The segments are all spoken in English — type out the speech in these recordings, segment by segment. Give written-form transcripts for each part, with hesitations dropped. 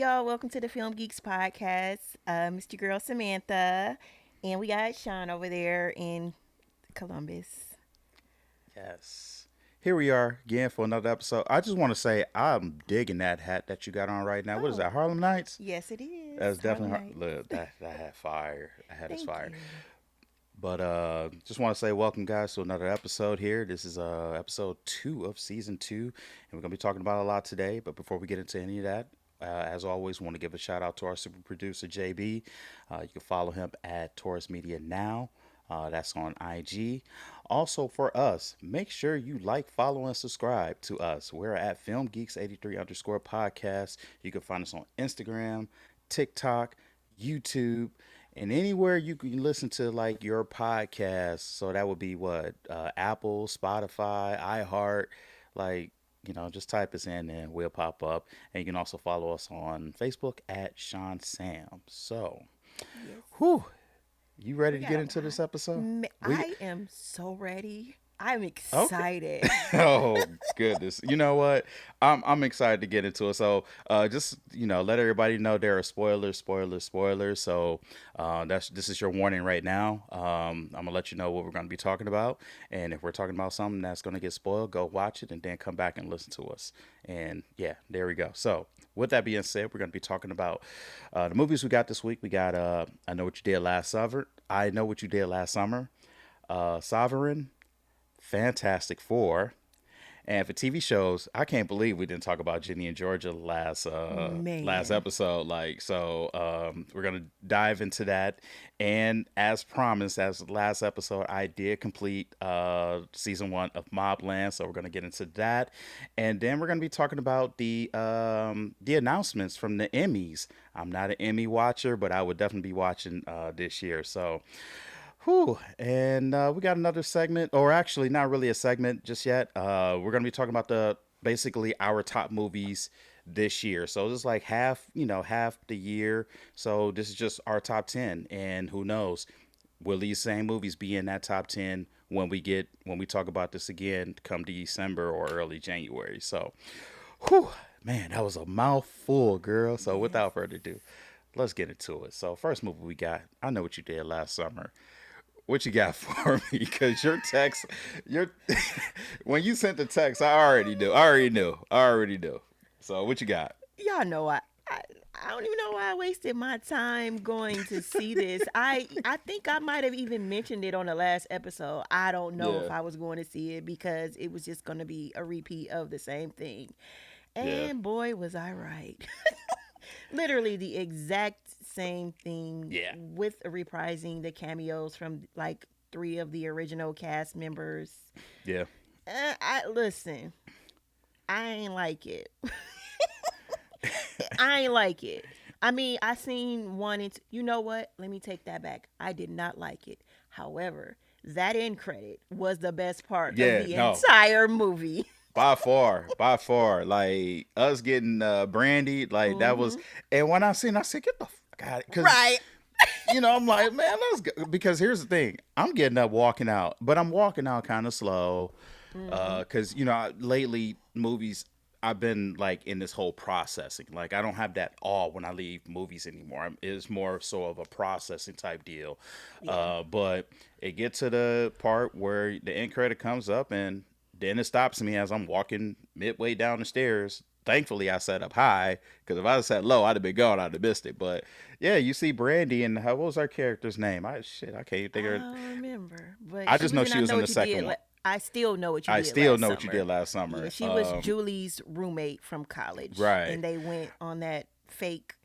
y'all? Welcome to the Film Geeks podcast. Mr. Girl Samantha, and we got Sean over there in Columbus. Yes. Here we are again for another episode. I just want to say I'm digging that hat that you got on right now. What is Oh, that? Harlem Nights? yes, it is That's Harlem definitely Nights. look that hat fire. That hat is Thank fire. you. But just want to say welcome guys to another episode here. This is episode 2 of season 2 and we're going to be talking about a lot today, but before we get into any of that, as always, want to give a shout out to our super producer JB. You can follow him at Taurus Media Now. That's on IG. Also for us, make sure you like, follow, and subscribe to us. We're at FilmGeeks83 underscore podcast. You can find us on Instagram, TikTok, YouTube, and anywhere you can listen to like your podcast. So that would be what? Apple, Spotify, iHeart, like just type us in and we'll pop up. And you can also follow us on Facebook at Sean Sam. So, Yes, whew, you ready we to got get a into this lot. episode? We I am so ready. I'm okay. excited. Oh goodness. You know what? I'm excited to get into it. So just let everybody know there are spoilers. So this is your warning right now. I'm gonna let you know what we're gonna be talking about. And if we're talking about something that's gonna get spoiled, go watch it and then come back and listen to us. And yeah, there we go. So with that being said, we're gonna be talking about the movies we got this week. We got I Know What You Did Last Summer. I Know What You Did Last Summer. Sovereign, Fantastic Four. And for TV shows, I can't believe we didn't talk about Ginny and Georgia last Man, episode. We're gonna dive into that. And as promised, as last episode, I did complete season 1 of Mobland, so we're gonna get into that. And then we're gonna be talking about the announcements from the Emmys. I'm not an Emmy watcher, but I would definitely be watching this year. So whew. And we got another segment, or actually not really a segment just yet. We're gonna be talking about the basically our top movies this year. So this is like half the year. So this is just our top 10, and who knows, will these same movies be in that top 10 when we talk about this again come December or early January? So, whew, man, that was a mouthful, girl. So yes. without further ado, let's get into it. So first movie we got, I Know What You Did Last Summer. What you got for me? Because your when you sent the text, I already knew. I already knew. So what you got? Y'all know I I don't even know why I wasted my time going to see this. I think I might have even mentioned it on the last episode. I don't know if Yeah, I was going to see it because it was just going to be a repeat of the same thing. yeah, And boy, was I right. Literally the exact same thing yeah, with reprising the cameos from like three of the original cast members. yeah. I listen. I ain't like it. I ain't like it. I mean, I seen one. You know what? Let me take that back. I did not like it. However, that end credit was the best part of Yeah, the no, entire movie. by far. Like us getting Brandy, like that was. Hmm. And when I said, get the fuck out, because Right. I'm like, man, let's go. Because here's the thing, I'm getting up, walking out, but I'm walking out kind of slow. Hmm. Because lately movies, I've been like in this whole processing. Like I don't have that awe when I leave movies anymore. It's more so of a processing type deal. Yeah. But it gets to the part where the end credit comes up, and then it stops me as I'm walking midway down the stairs. Thankfully, I sat up high because if I had sat low, I'd have been gone. I'd have missed it. But yeah, you see Brandy, and what was our character's name? I can't even think of I her. don't remember, but I she just was know in she I was Know in the What You Did. second one. I still know what you I did still last know what you did summer. last Yeah, summer. she was Julie's roommate from college, Right. and they went on that fake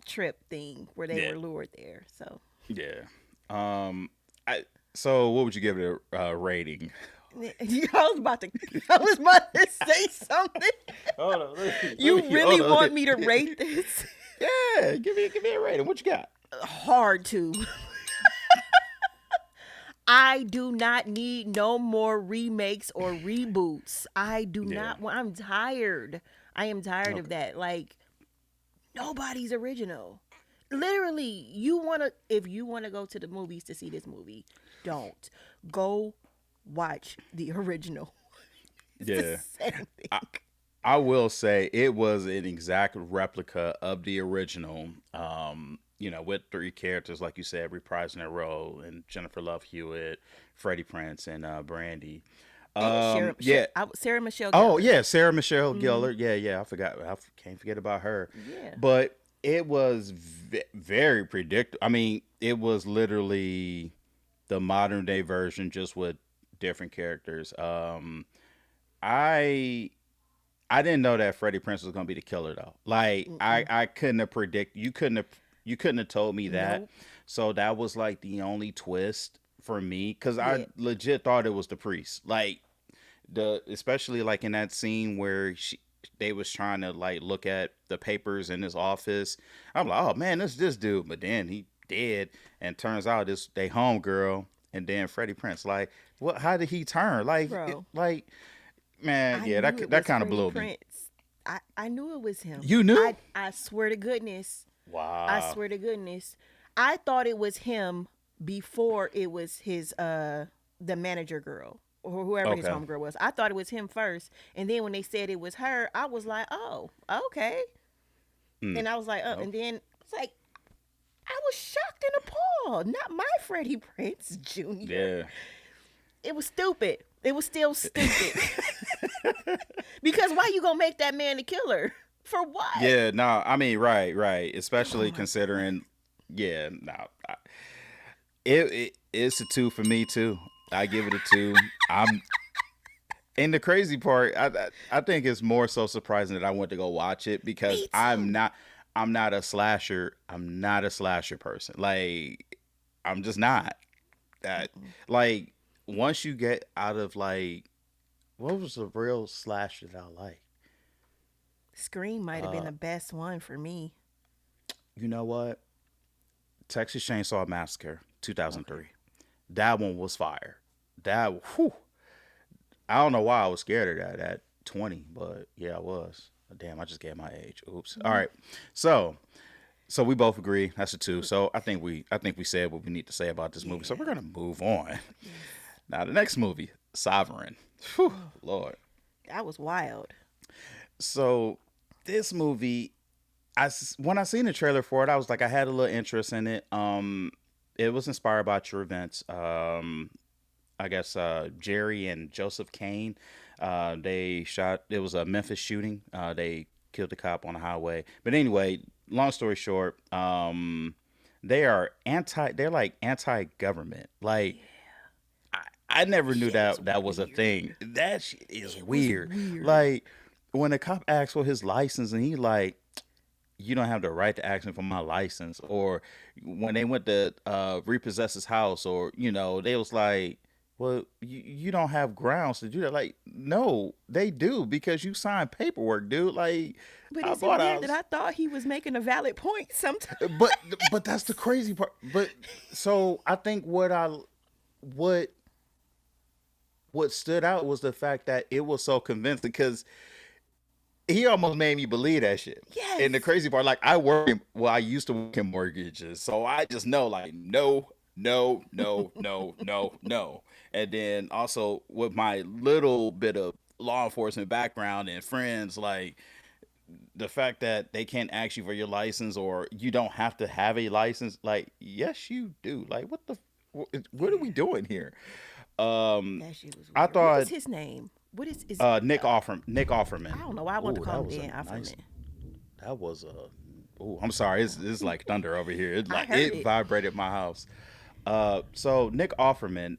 trip thing where they Yeah. were lured there. So Yeah. Um. I. So, what would you give it a rating? I was about to say something. Hold on. You really Hold on. want me to rate this? Yeah. Give me a rating. What you got? Hard to. I do not need no more remakes or reboots. I do Yeah. not want. I'm tired. I am tired of Okay. that. Like nobody's original. Literally, you want to if you want to go to the movies to see this movie, don't. Go watch the original. It's the Yeah. same I, thing. I will say it was an exact replica of the original. With three characters like you said reprising their role, and Jennifer Love Hewitt, Freddie Prinze, and Brandy. And Yeah. Sarah Michelle Oh Gellar. yeah, Sarah Michelle Hmm. Gellar. Yeah, yeah. I forgot. Can't forget about her. Yeah. But it was very predictable. I mean, it was literally the modern day version, just with different characters. I I didn't know that Freddie Prinze was gonna be the killer though. Like Mm-mm. I couldn't have predict. You couldn't have told me that. Nope. So that was like the only twist for me because I Yeah. legit thought it was the priest. Like especially like in that scene where they was trying to like look at the papers in his office. I'm like, oh man, this dude. But then he dead, and turns out this they homegirl, and then Freddie Prince. Like, what? How did he turn? Bro, Like man, I yeah, knew that it that was kind of Freddie blew me. Prince. I knew it was him. You knew? I swear to goodness. I Wow. swear to goodness. I thought it was him before it was his the manager girl or whoever his Okay. homegirl was. I thought it was him first. And then when they said it was her, I was like, "Oh, okay." Mm. And I was like, Nope. and then it's like I was shocked and appalled. Not my Freddie Prince Jr. Yeah. It was stupid. It was still stupid. Because why you gonna make that man the killer? For what? Yeah. No. I mean, right. Right. Oh Especially my god. considering. Yeah. No. It's a two for me too. I give it a two. I'm And the crazy part, I think it's more so surprising that I went to go watch it because Me too. I'm not a slasher. I'm not a slasher person. Like I'm just not. That like once you get out of like what was the real slasher that I like? Scream might have been Uh, the best one for me. you know what? Texas Chainsaw Massacre, Okay. 2003. That one was fire. That whew, I don't know why I was scared of that at 20, but yeah, I was. Damn, I just gave my age. Oops. All Mhm. right. So, so we both agree that's a two. So I think we said what we need to say about this movie. So we're Yeah. gonna move on. Yes. Now the next movie, Sovereign. Whew, Oh, Lord. that was wild. So this movie, when I seen the trailer for it, I was like, I had a little interest in it. It was inspired by true events. I guess Jerry and Joseph Kane. They shot. It was a Memphis shooting. They killed the cop on the highway. But anyway, long story short, they are anti. They're like anti-government. Like Yeah. I never knew Shit was that was a weird. thing. That shit is It was weird. weird. Like when the cop asks for his license and he like, you don't have the right to ask me for my license. Or when they went to repossess his house, or they was like, well, you don't have grounds to do that. Like, no, they do because you signed paperwork, dude. Like, But I is it bought a weird that house. I thought he was making a valid point sometimes? But that's the crazy part. But so I think what what stood out was the fact that it was so convincing because he almost made me believe that shit. And the Yes. crazy part, like I used to work in mortgages, so I just know like no, no, no, no, no, no. And then also with my little bit of law enforcement background and friends, like the fact that they can't ask you for your license or you don't have to have a license, like yes you do. Like what are we Yeah. doing here? Um, That shit was I weird. What was thought his name? What is Nick I Offerman. don't know why I want to Ooh, call that him was a Dan nice. Offerman. That was a. Oh, I'm sorry. It's like thunder over here. It I like heard it it. vibrated my house. So Nick Offerman,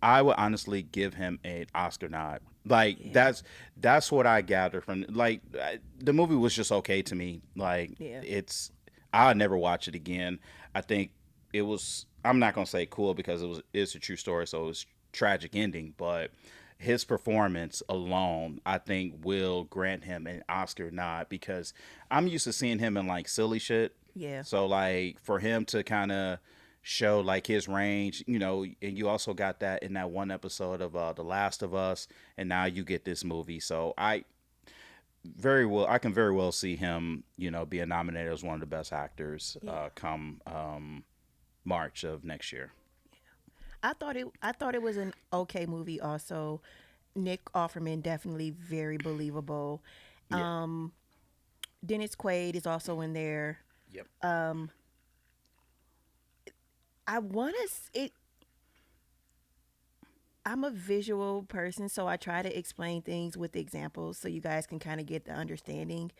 I would honestly give him an Oscar nod. Like Yeah. that's what I gathered from the movie was just okay to me. Like Yeah. I'll never watch it again. I think it was. I'm not gonna say cool because it's a true story, so it was tragic ending, but his performance alone, I think, will grant him an Oscar nod because I'm used to seeing him in like silly shit. Yeah. So like for him to kind of show like his range, and you also got that in that one episode of The Last of Us, and now you get this movie. So I can very well see him, being nominated as one of the best actors Yeah. come March of next year. I thought it was an okay movie also. Nick Offerman definitely very believable. Yeah. Dennis Quaid is also in there. Yep. I want to it. I'm a visual person, so I try to explain things with examples so you guys can kind of get the understanding.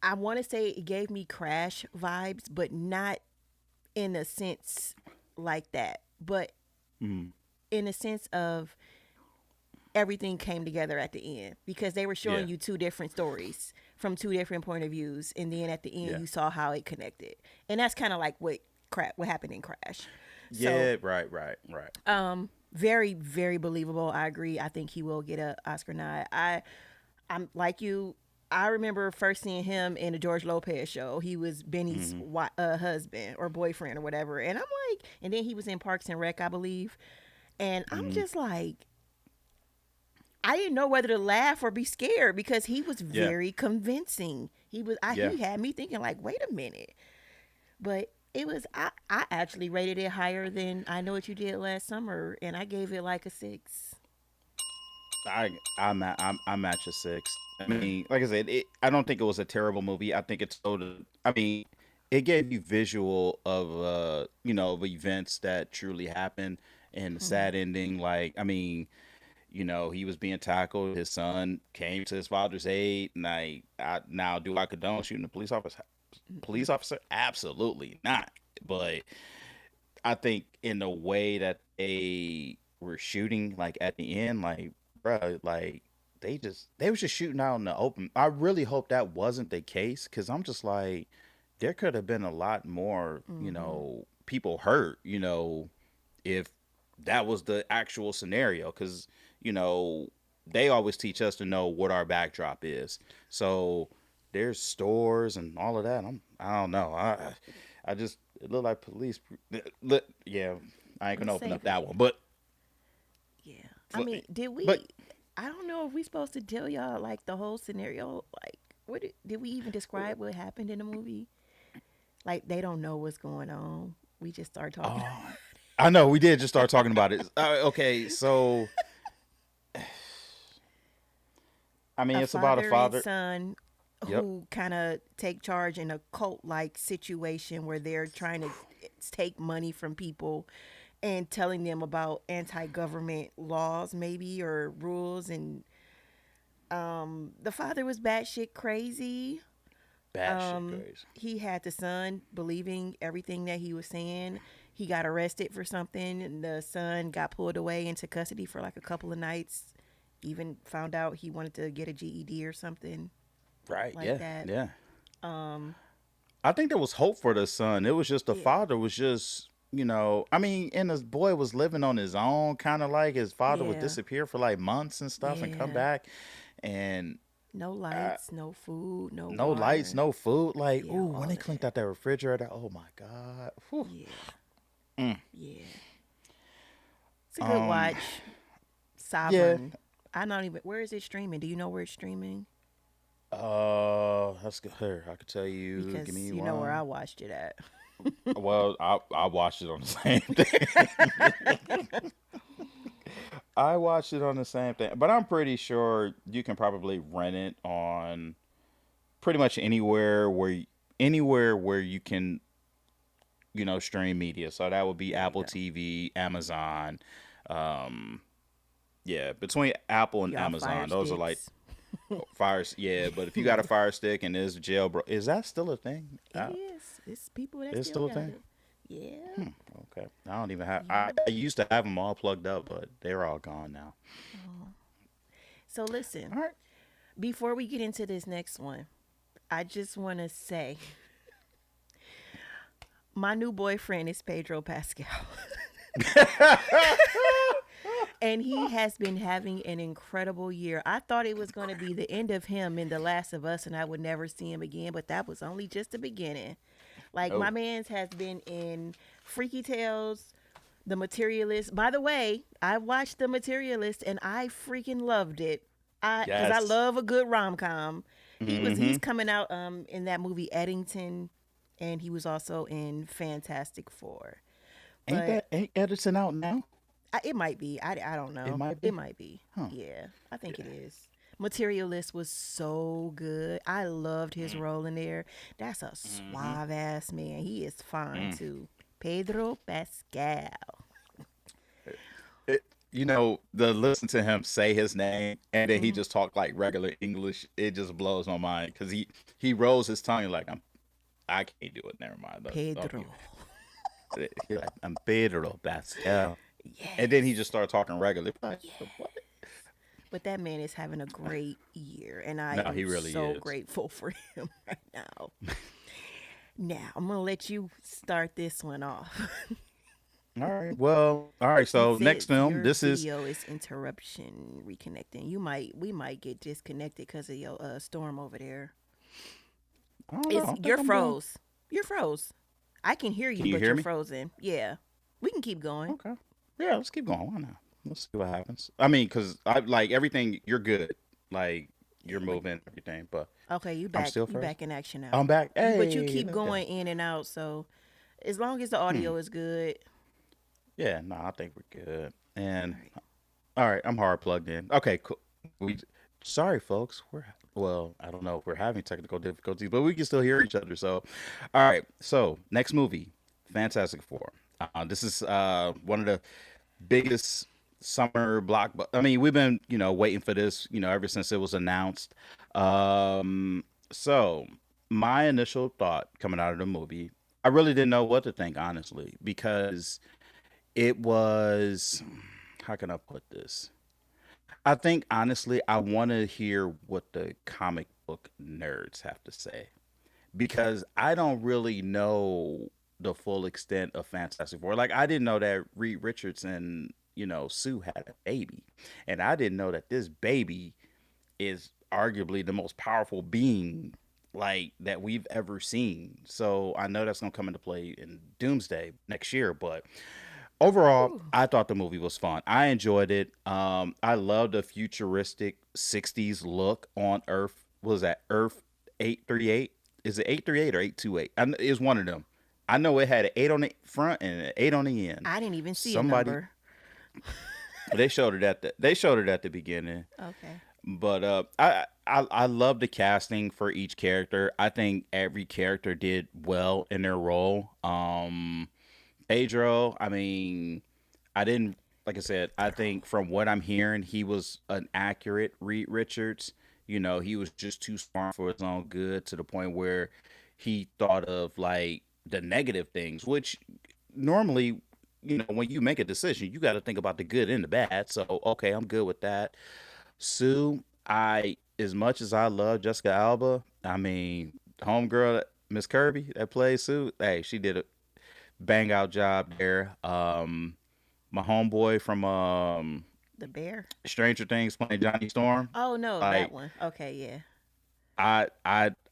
I want to say it gave me Crash vibes, but not in a sense like that, but Mm. in a sense of everything came together at the end because they were Yeah. showing you two different stories from two different point of views, and then at the end Yeah. you saw how it connected, and that's kind of like what happened in Crash. So Yeah. Right. Right. Right. very very believable. I agree. I think he will get a Oscar nod. I'm like you. I remember first seeing him in a George Lopez show. He was Benny's Mm-hmm. husband or boyfriend or whatever. And I'm like, and then he was in Parks and Rec, I believe. And I'm Mm-hmm. just like, I didn't know whether to laugh or be scared because he was Yeah. very convincing. Yeah. He had me thinking like, wait a minute. But it was I actually rated it higher than I Know What You Did Last Summer, and I gave it like a 6. I'm at your six. I mean, like I said, I don't think it was a terrible movie. I think it's told. I mean, it gave you visual of of events that truly happened and the Mm-hmm. sad ending. Like, I mean, he was being tackled. His son came to his father's aid. And now, do I condone shooting a police officer? Police officer? Absolutely not. But I think in the way that they were shooting, like at the end, like, bruh, like they was just shooting out in the open. I really hope that wasn't the case because I'm just like, there could have been a lot more, Mm-hmm. people hurt, if that was the actual scenario. Because you know they always teach us to know what our backdrop is. So there's stores and all of that. I don't know. I just it looked like police. Yeah, I ain't gonna Let's open up save it. that one. But Yeah. I mean, did but we? I don't know if we supposed to tell y'all like the whole scenario. Like, did we even describe what happened in the movie? Like, they don't know what's going on. We just start talking. oh, I know we did just start talking about it. Okay, so I mean A it's about a father and father. son Yep. who kind of take charge in a cult like situation where they're trying to take money from people and telling them about anti-government laws maybe or rules, and the father was batshit crazy. Batshit crazy. He had the son believing everything that he was saying. He got arrested for something, and the son got pulled away into custody for like a couple of nights. Even found out he wanted to get a GED or something Right. like Yeah. that. Yeah. Um, I think there was hope for the son. It was just the yeah, father was just, I mean, and his boy was living on his own, kind of like his father would yeah, disappear for like months and stuff and come yeah. back, and No uh, lights, no food, no no lights, water. no food. Like, Yeah, ooh, when all they of cleaned that. out that refrigerator, oh my god. Whew. Yeah, Mm. yeah. It's a good Um. watch. Yeah. Sovereign. I don't even. Where is it streaming? Do you know where it's streaming? That's good. Here, I could tell you. Give Because me you know where I one. watched it at. Well, I watched it on the same thing. I watched it on the same thing, but I'm pretty sure you can probably rent it on pretty much anywhere where you can stream media. So that would be There you Apple go. TV, Amazon. Um, yeah, between Apple and Y'all fire Amazon, those are like sticks. fires. Yeah, but if you got a Fire Stick and there's jailbro, is that still a thing? It is. It's people that It's still still a got thing. it. Yeah. Okay, I don't even have. I, Yeah. I used to have them all plugged up, but they're all gone now. Oh. So listen, All right. before we get into this next one, I just want to say my new boyfriend is Pedro Pascal. And he has been having an incredible year. I thought it was going to be the end of him in The Last of Us and I would never see him again, but that was only just the beginning. Like, my Oh, man's has been in Freaky Tales, The Materialist. By the way, I watched The Materialist and I freaking loved it. Cuz I yes. love a good rom-com. He's Mm-hmm. coming out in that movie Eddington, and he was also in Fantastic 4. But Ain't Edison out now? it might be. I don't It know. might It be. might be. Huh. Yeah, I think it is. Materialist was so good. I loved his Mm, role in there. That's a mm-hmm, suave ass man. He is fine mm. too. Pedro Pascal. It, the listen to him say his name and then he Hmm. just talk like regular English, it just blows my mind because he rolls his tongue like I can't do it. Never mind. Okay, Pedro. he like, I'm Pedro Pascal, and then he just Yes. started talking regular. Like, what? Yes. But that man is having a great year, and I No, am he really so is. grateful for him right now. Now, I'm going to let you start this one off. All right. Well, all right. It So next says film. your This is video is interruption reconnecting. We might get disconnected because of your storm over there. I don't know. It's I you're think I'm doing. froze. You're froze. I can hear Can you, you but hear you're me? frozen. Yeah, we can keep going. Okay. Yeah. Let's keep going. Why not? Let's see what happens. I mean, because I like everything. You're good. Like you're Yeah, but moving everything, but okay, you I'm back. still You frozen. back in action now. I'm back. But you Hey, keep let's go. going in and out. So as long as the Hmm. audio is good. Yeah. No, I think we're good. All And right. all right, I'm hard plugged in. Okay. Cool. We. Sorry, folks. We're well. I don't know if we're having technical difficulties, but we can still hear each other. So, all right. So next movie, Fantastic Four. This is one of the biggest summer block. I mean, we've been waiting for this ever since it was announced. So my initial thought coming out of the movie, I really didn't know what to think honestly because it was, how can I put this? I think honestly, I want to hear what the comic book nerds have to say because I don't really know the full extent of Fantastic Four. Like I didn't know that Reed Richards and Sue had a baby, and I didn't know that this baby is arguably the most powerful being like that we've ever seen. So I know that's gonna come into play in Doomsday next year, but overall, Ooh, I thought the movie was fun. I enjoyed it. I love the futuristic '60s look on Earth. What was that Earth 838? Is it 838 or 828? It's one of them. I know it had an 8 on the front and an 8 on the end. I didn't even see a Somebody number. they showed it at the beginning. Okay. But I love the casting for each character. I think every character did well in their role. Pedro, I mean, I didn't like I said, I think from what I'm hearing, he was an accurate Reed Richards. He was just too smart for his own good to the point where he thought of like the negative things, which normally, when you make a decision, you got to think about the good and the bad. So, okay, I'm good with that. Sue, I as much as I love Jessica Alba, I mean, homegirl Miss Kirby that plays Sue, hey, she did a bang out job there. My homeboy from The bear. Stranger Things playing Johnny Storm, Oh no, that like one. Okay, yeah. I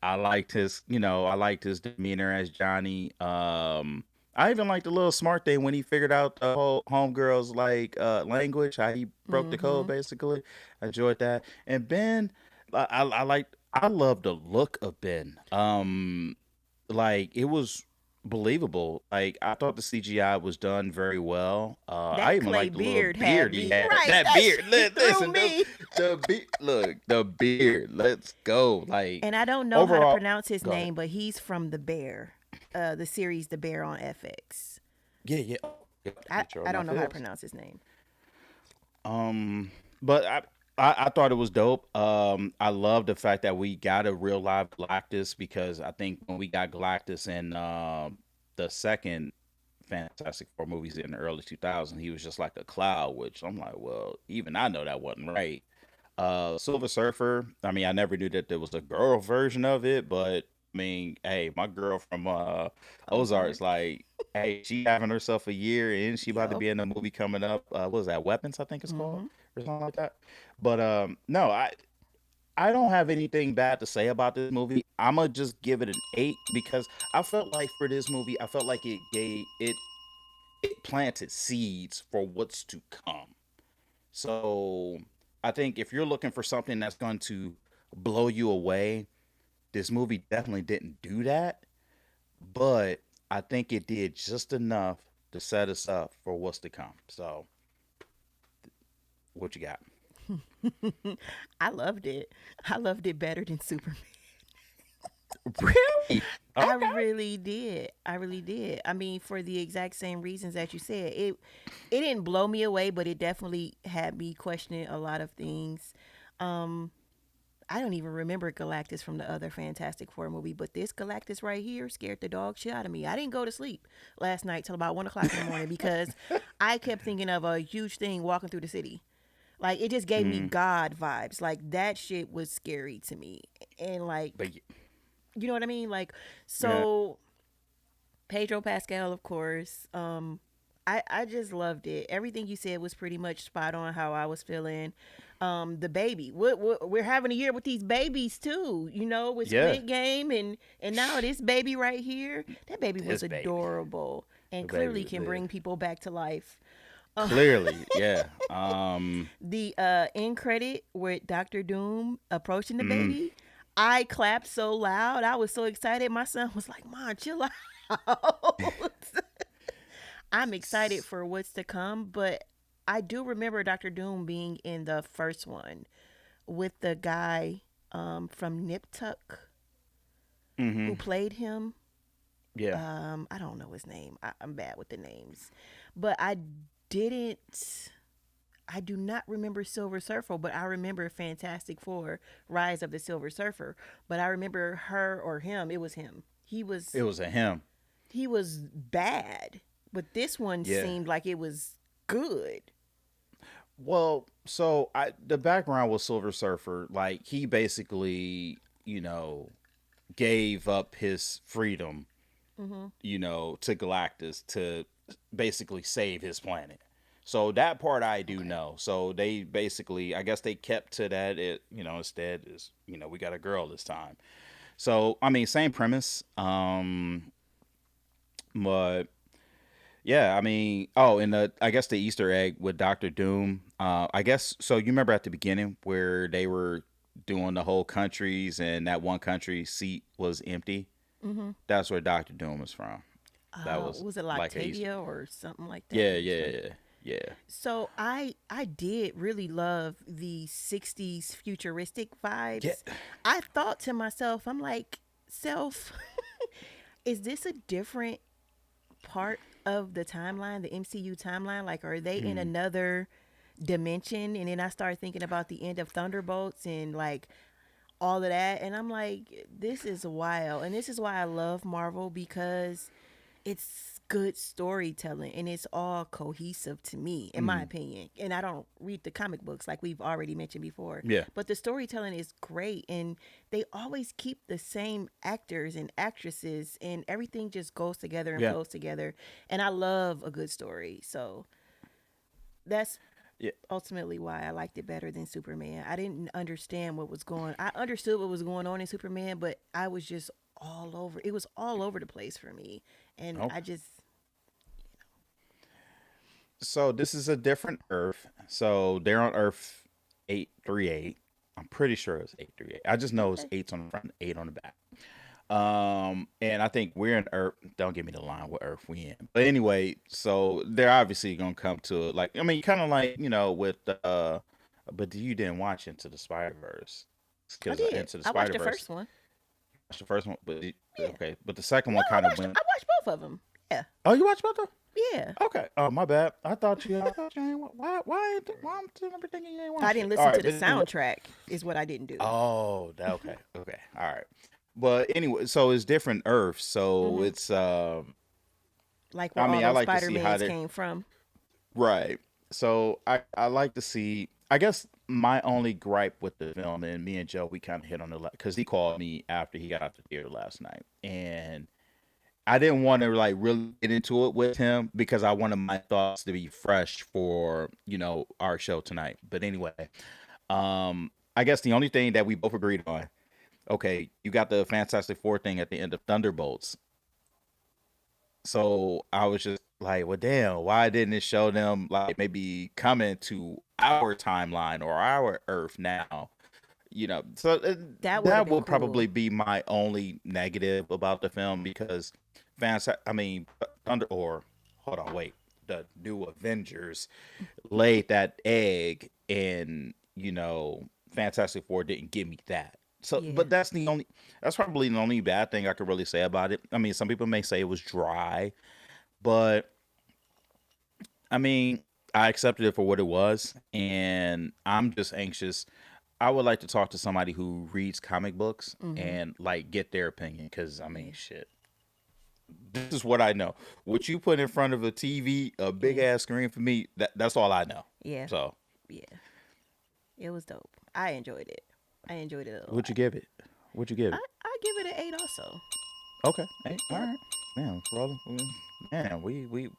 liked his I liked his demeanor as Johnny. I even liked the little smart thing when he figured out the whole homegirl's like language, how he broke the code Mm-hmm. basically. I enjoyed that. And Ben, I love the look of Ben. Like it was believable. Like I thought the CGI was done very well. I That even clay liked the little beard had beard he me had. right. That That beard, shit threw listen, me. the beard. Let's go. Like And I don't know how to overall, pronounce his go ahead. name, but he's from The Bear, the series The Bear on FX. Yeah, yeah. Yep, I you sure I don't enough know how to is. pronounce his name. But I thought it was dope. I love the fact that we got a real live Galactus because I think when we got Galactus in the second Fantastic Four movies in the early 2000s, he was just like a cloud, which I'm like, well, even I know that wasn't right. Silver Surfer, I mean, I never knew that there was a girl version of it, but I mean, hey, my girl from Ozark's Ozark. like, hey, she having herself a year and she about to Yup. be in a movie coming up. What was that? Weapons, I think it's called, Mm-hmm. or something like that. But no, I don't have anything bad to say about this movie. I'm gonna just give it an 8 because I felt like for this movie, I felt like it planted seeds for what's to come. So I think if you're looking for something that's going to blow you away, this movie definitely didn't do that. But I think it did just enough to set us up for what's to come. So what you got? I loved it. I loved it better than Superman. Really? I Okay. really did. I really did. I mean, for the exact same reasons that you said. It didn't blow me away, but it definitely had me questioning a lot of things. Um, I don't even remember Galactus from the other Fantastic Four movie, but this Galactus right here scared the dog shit out of me. I didn't go to sleep last night till about 1 o'clock in the morning because I kept thinking of a huge thing walking through the city. Like it just gave me Mm, God vibes. Like that shit was scary to me. And like, but you know what I mean? Like, yeah, so Pedro Pascal, of course. I just loved it. Everything you said was pretty much spot on how I was feeling. The baby, we're having a year with these babies too. You know, with yeah. Squid Game and now this baby right here. That baby was This baby, adorable the and baby clearly was can there. bring people back to life. Clearly, yeah. The end credit with Doctor Doom approaching the Mm, baby, I clapped so loud. I was so excited. My son was like, "Mom, chill out." I'm excited s- for what's to come, but I do remember Doctor Doom being in the first one with the guy from Nip Tuck who mhm, played him. yeah. I don't know his name. I'm bad with the names, but didn't. I do not remember Silver Surfer, but I remember Fantastic Four: Rise of the Silver Surfer. But I remember her or him. It was him. It was a him. He was bad, but this one Yeah. seemed like it was good. Well, so the background was Silver Surfer. Like he basically, gave up his freedom, Hmm. to Galactus to basically save his planet. So that part I do Okay. know. So they basically, I guess they kept to that. Instead is, we got a girl this time. So I mean, same premise. But yeah, I mean, oh, and I guess the Easter egg with Doctor Doom. I guess so. You remember at the beginning where they were doing the whole countries, and that one country seat was empty. Hmm. That's where Doctor Doom is from. That was Was it like a Easter. Lactavia or something like that? Yeah, It was yeah, like yeah, yeah. so. I did really love the '60s futuristic Yeah. vibes. I thought to myself, I'm like, self, is this a different part of the timeline, the MCU timeline? Like, are they in Mm. another dimension? And then I started thinking about the end of Thunderbolts and like all of that. And I'm like, this is wild. And this is why I love Marvel because it's good storytelling and it's all cohesive to me, in my Mm. opinion. And I don't read the comic books like we've already mentioned before, Yeah. but the storytelling is great and they always keep the same actors and actresses and everything just goes together and Yeah. flows together. And I love a good story. So that's Yeah. ultimately why I liked it better than Superman. I didn't understand what was going. I understood what was going on in Superman, but I was just all over. It was all over the place for me, and I Okay. just So this is a different Earth. So they're on Earth 838. I'm pretty sure it's 838. I just know it's okay. eight on the front, eight on the back. And I think we're in Earth. Don't give me the line what Earth we in. But anyway, so they're obviously gonna come to it. Like I mean, kind of like with but you didn't watch Into the Spider Verse I because did. Into the I watched Spider the Verse first one. watched the first one, but Yeah. okay, but the second No, one kind of went. I watched both of them. Yeah. Oh, you watched both of them? Yeah. Okay. Oh, my bad. I thought you ain't. Why I'm sitting up thinking you ain't I watched didn't it? All listen to right, the but anyway. soundtrack. Is what I didn't do. Oh, okay, okay, all right. But anyway, so it's different Earths. So Hmm. it's Like where I all mean, I those like to Spider see how Mans they came from. right. So I like to see. I guess my only gripe with the film, and me and Joe, we kind of hit on it because he called me after he got out the theater last night, and I didn't want to like really get into it with him because I wanted my thoughts to be fresh for our show tonight. But anyway, I guess the only thing that we both agreed on, okay, you got the Fantastic Four thing at the end of Thunderbolts. So I was just like, well, damn, why didn't it show them like maybe coming to our timeline or our Earth now? So That would have that been would probably cool. be my only negative about the film because I mean, Thunder or hold on, wait, the new Avengers laid that egg in. Fantastic Four didn't give me that. So, Yeah. but that's probably the only bad thing I could really say about it. I mean, some people may say it was dry, but I mean, I accepted it for what it was, and I'm just anxious. I would like to talk to somebody who reads comic books Mhm. and like get their opinion, because I mean, Yeah. shit, this is what I know. What you put in front of a TV, a big Yeah. ass screen for me, that's all I know. Yeah. So, Yeah. It was dope. I enjoyed it. I enjoyed it a would you lot. give it? Would you give it? I give it an 8 also. Okay. Hey, all Yep. right. Man, brother. Man, we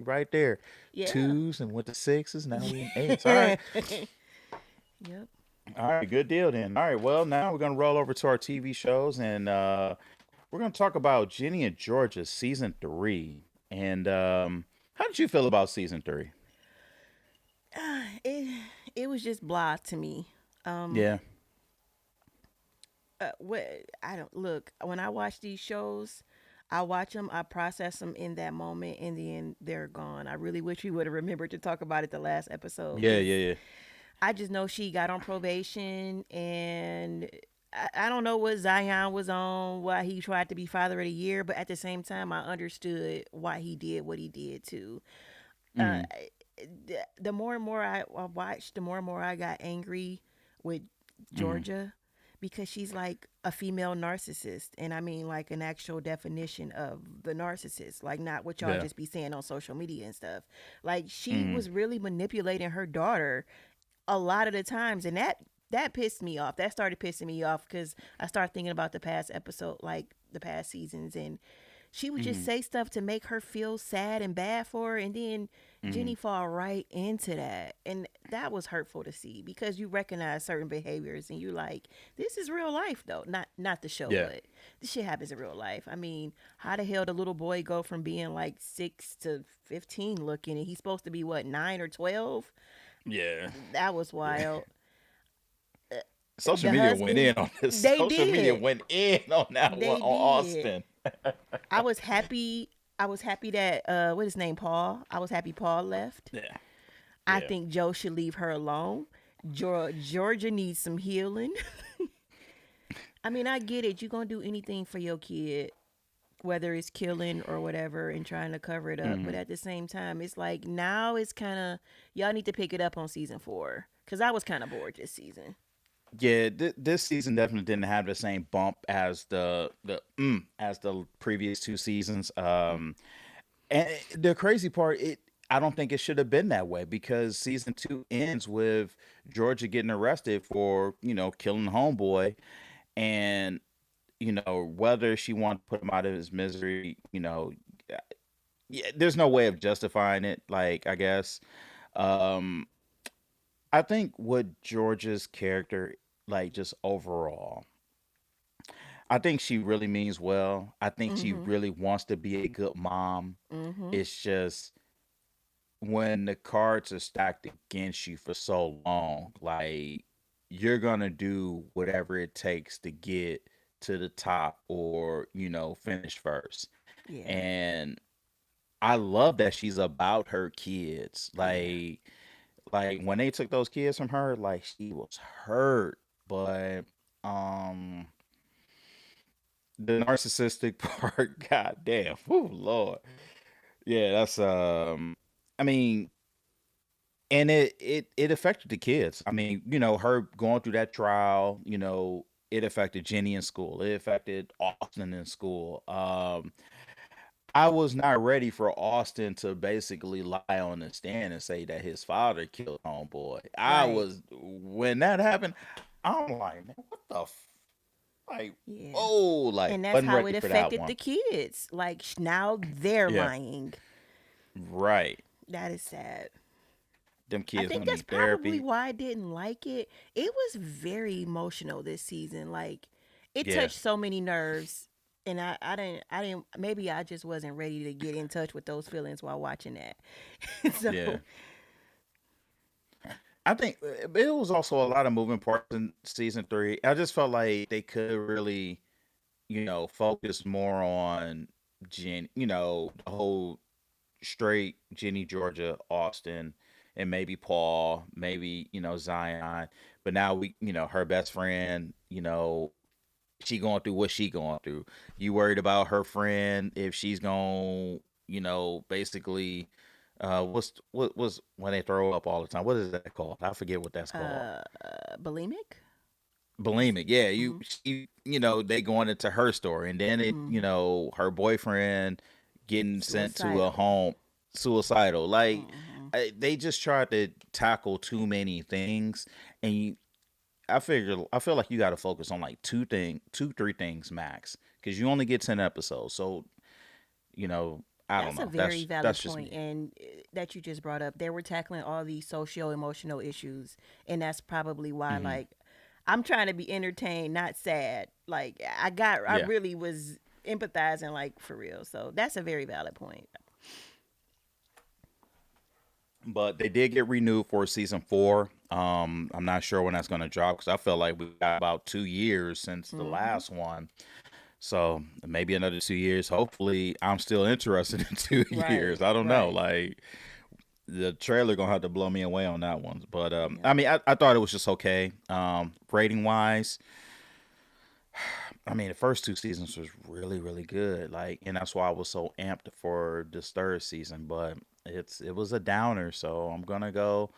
right there. Yeah. Twos and went to sixes. Now we in eights. All right. Yeah. Yep. All right. Good deal then. All right. Well, now we're gonna roll over to our TV shows, and we're gonna talk about Ginny and Georgia season 3. And how did you feel about season 3? It was just blah to me. Um Yeah. what I don't look when I watch these shows, I watch them, I process them in that moment, and then they're gone. I really wish we would have remembered to talk about it the last episode Yeah. because Yeah. I just know she got on probation, and I don't know what Zion was on, why he tried to be father of the year, but at the same time, I understood why he did what he did too. Uh, Mm-hmm. the more and more I watched, the more and more I got angry with Mm-hmm. Georgia because she's like a female narcissist. And I mean, like an actual definition of the narcissist, like not what y'all Yeah. just be saying on social media and stuff. Like she Mm-hmm. was really manipulating her daughter a lot of the times. And that pissed me off. That started pissing me off because I started thinking about the past episode, like the past seasons, and she would just Mm-hmm. say stuff to make her feel sad and bad for her, and then Mm-hmm. Jenny fall right into that, and that was hurtful to see because you recognize certain behaviors and you like, this is real life though, not the show, Yeah. but this shit happens in real life. I mean, how the hell the little boy go from being like 6 to 15 looking, and he's supposed to be what, 9 or 12? Yeah. That was wild. Social The media went husband, in on this. they Social media did, went in on that one they on did. Austin. I was happy. I was happy that what his name, Paul. I was happy Paul left. Yeah. I Yeah. think Joe should leave her alone. Georgia needs some healing. I mean, I get it. You're gonna do anything for your kid, whether it's killing or whatever, and trying to cover it up. But Mm-hmm. at the same time, it's like now it's kind of, y'all need to pick it up on season 4 because I was kind of bored this season. Yeah, this season definitely didn't have the same bump as the previous two seasons. And the crazy part, it I don't think it should have been that way, because season 2 ends with Georgia getting arrested for killing homeboy, and whether she wanted to put him out of his misery, yeah, there's no way of justifying it. Like, I guess, um, I think what Georgia's character, like, just overall, I think she really means well. I think she Mhm. really wants to be a good mom. Mhm. It's just when the cards are stacked against you for so long, like, you're gonna do whatever it takes to get to the top, or finish first. Yeah. And I love that she's about her kids. Yeah. Like when they took those kids from her, like, she was hurt. But um the narcissistic part, god damn. Oh Lord. Yeah, that's I mean, and it affected the kids. I mean, her going through that trial, it affected Jenny in school. It affected Austin in school. I was not ready for Austin to basically lie on the stand and say that his father killed homeboy. I Right. was When that happened, I'm like, man, what the like, Yeah. oh, like, And that's wasn't how ready it for that affected one. the kids. Like now they're Yeah, lying. right. That is sad. Them I kids think gonna that's need probably therapy. why I didn't like it. It was very emotional this season. Like it Yeah, touched so many nerves, and I didn't maybe I just wasn't ready to get in touch with those feelings while watching that. yeah. So, I think it was also a lot of moving parts in season 3. I just felt like they could really, focus more on the whole straight Jenny, Georgia, Austin, and maybe Paul, maybe Zion. But now her best friend, she going through what she going through. You worried about her friend if she's going, basically, what was when they throw up all the time? What is that called? I forget what that's called. Uh, bulimic. Bulimic. Yeah, Mm-hmm. they going into her story, and then Mm-hmm. her boyfriend getting sent to a Suicidal. home suicidal. Like Mm-hmm. they just tried to tackle too many things, and I feel like you got to focus on like two, three things max, because you only get 10 episodes. So you know, I don't That's a know. very valid That's just point, me. and that you just brought up. They were tackling all these socio emotional issues, and that's probably why. Hmm. Like, I'm trying to be entertained, not sad. Like, I Yeah, really was empathizing, like for real. So that's a very valid point. but they did get renewed for season 4. I'm not sure when that's going to drop because I feel like we got about 2 years since the Mm-hmm. last one. So maybe another 2 years. Hopefully, I'm still interested in 2 years. Right, I don't know. right. Like the trailer gonna have to blow me away on that one. But Yeah. I mean, I thought it was just okay. Rating wise, I mean, the first 2 seasons was really, really good. Like, and that's why I was so amped for this third season. But it was a downer. So I'm gonna go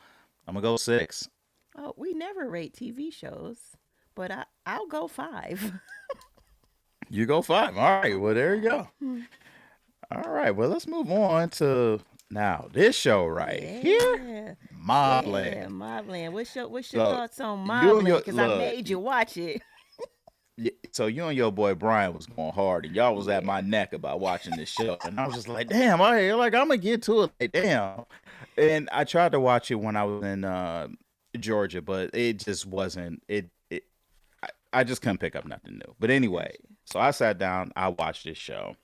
6. Oh, we never rate TV shows, but I'll go 5. You go 5. All right. I'll Well, go there you 5. go. All right. Well, let's move on to now this show right here, Yeah. Yeah, Mobland. Mobland. What's your So thoughts on you and Mobland? your Cause I look. made you watch it. So you and your boy Brian was going hard, and y'all was at my Yeah. neck about watching this show, and I was just like, "Damn, I'm gonna get to it." Like, damn. And I tried to watch it when I was in Georgia, but it just wasn't. I just couldn't pick up nothing new. But anyway, Gotcha. so I sat down, I watched this show.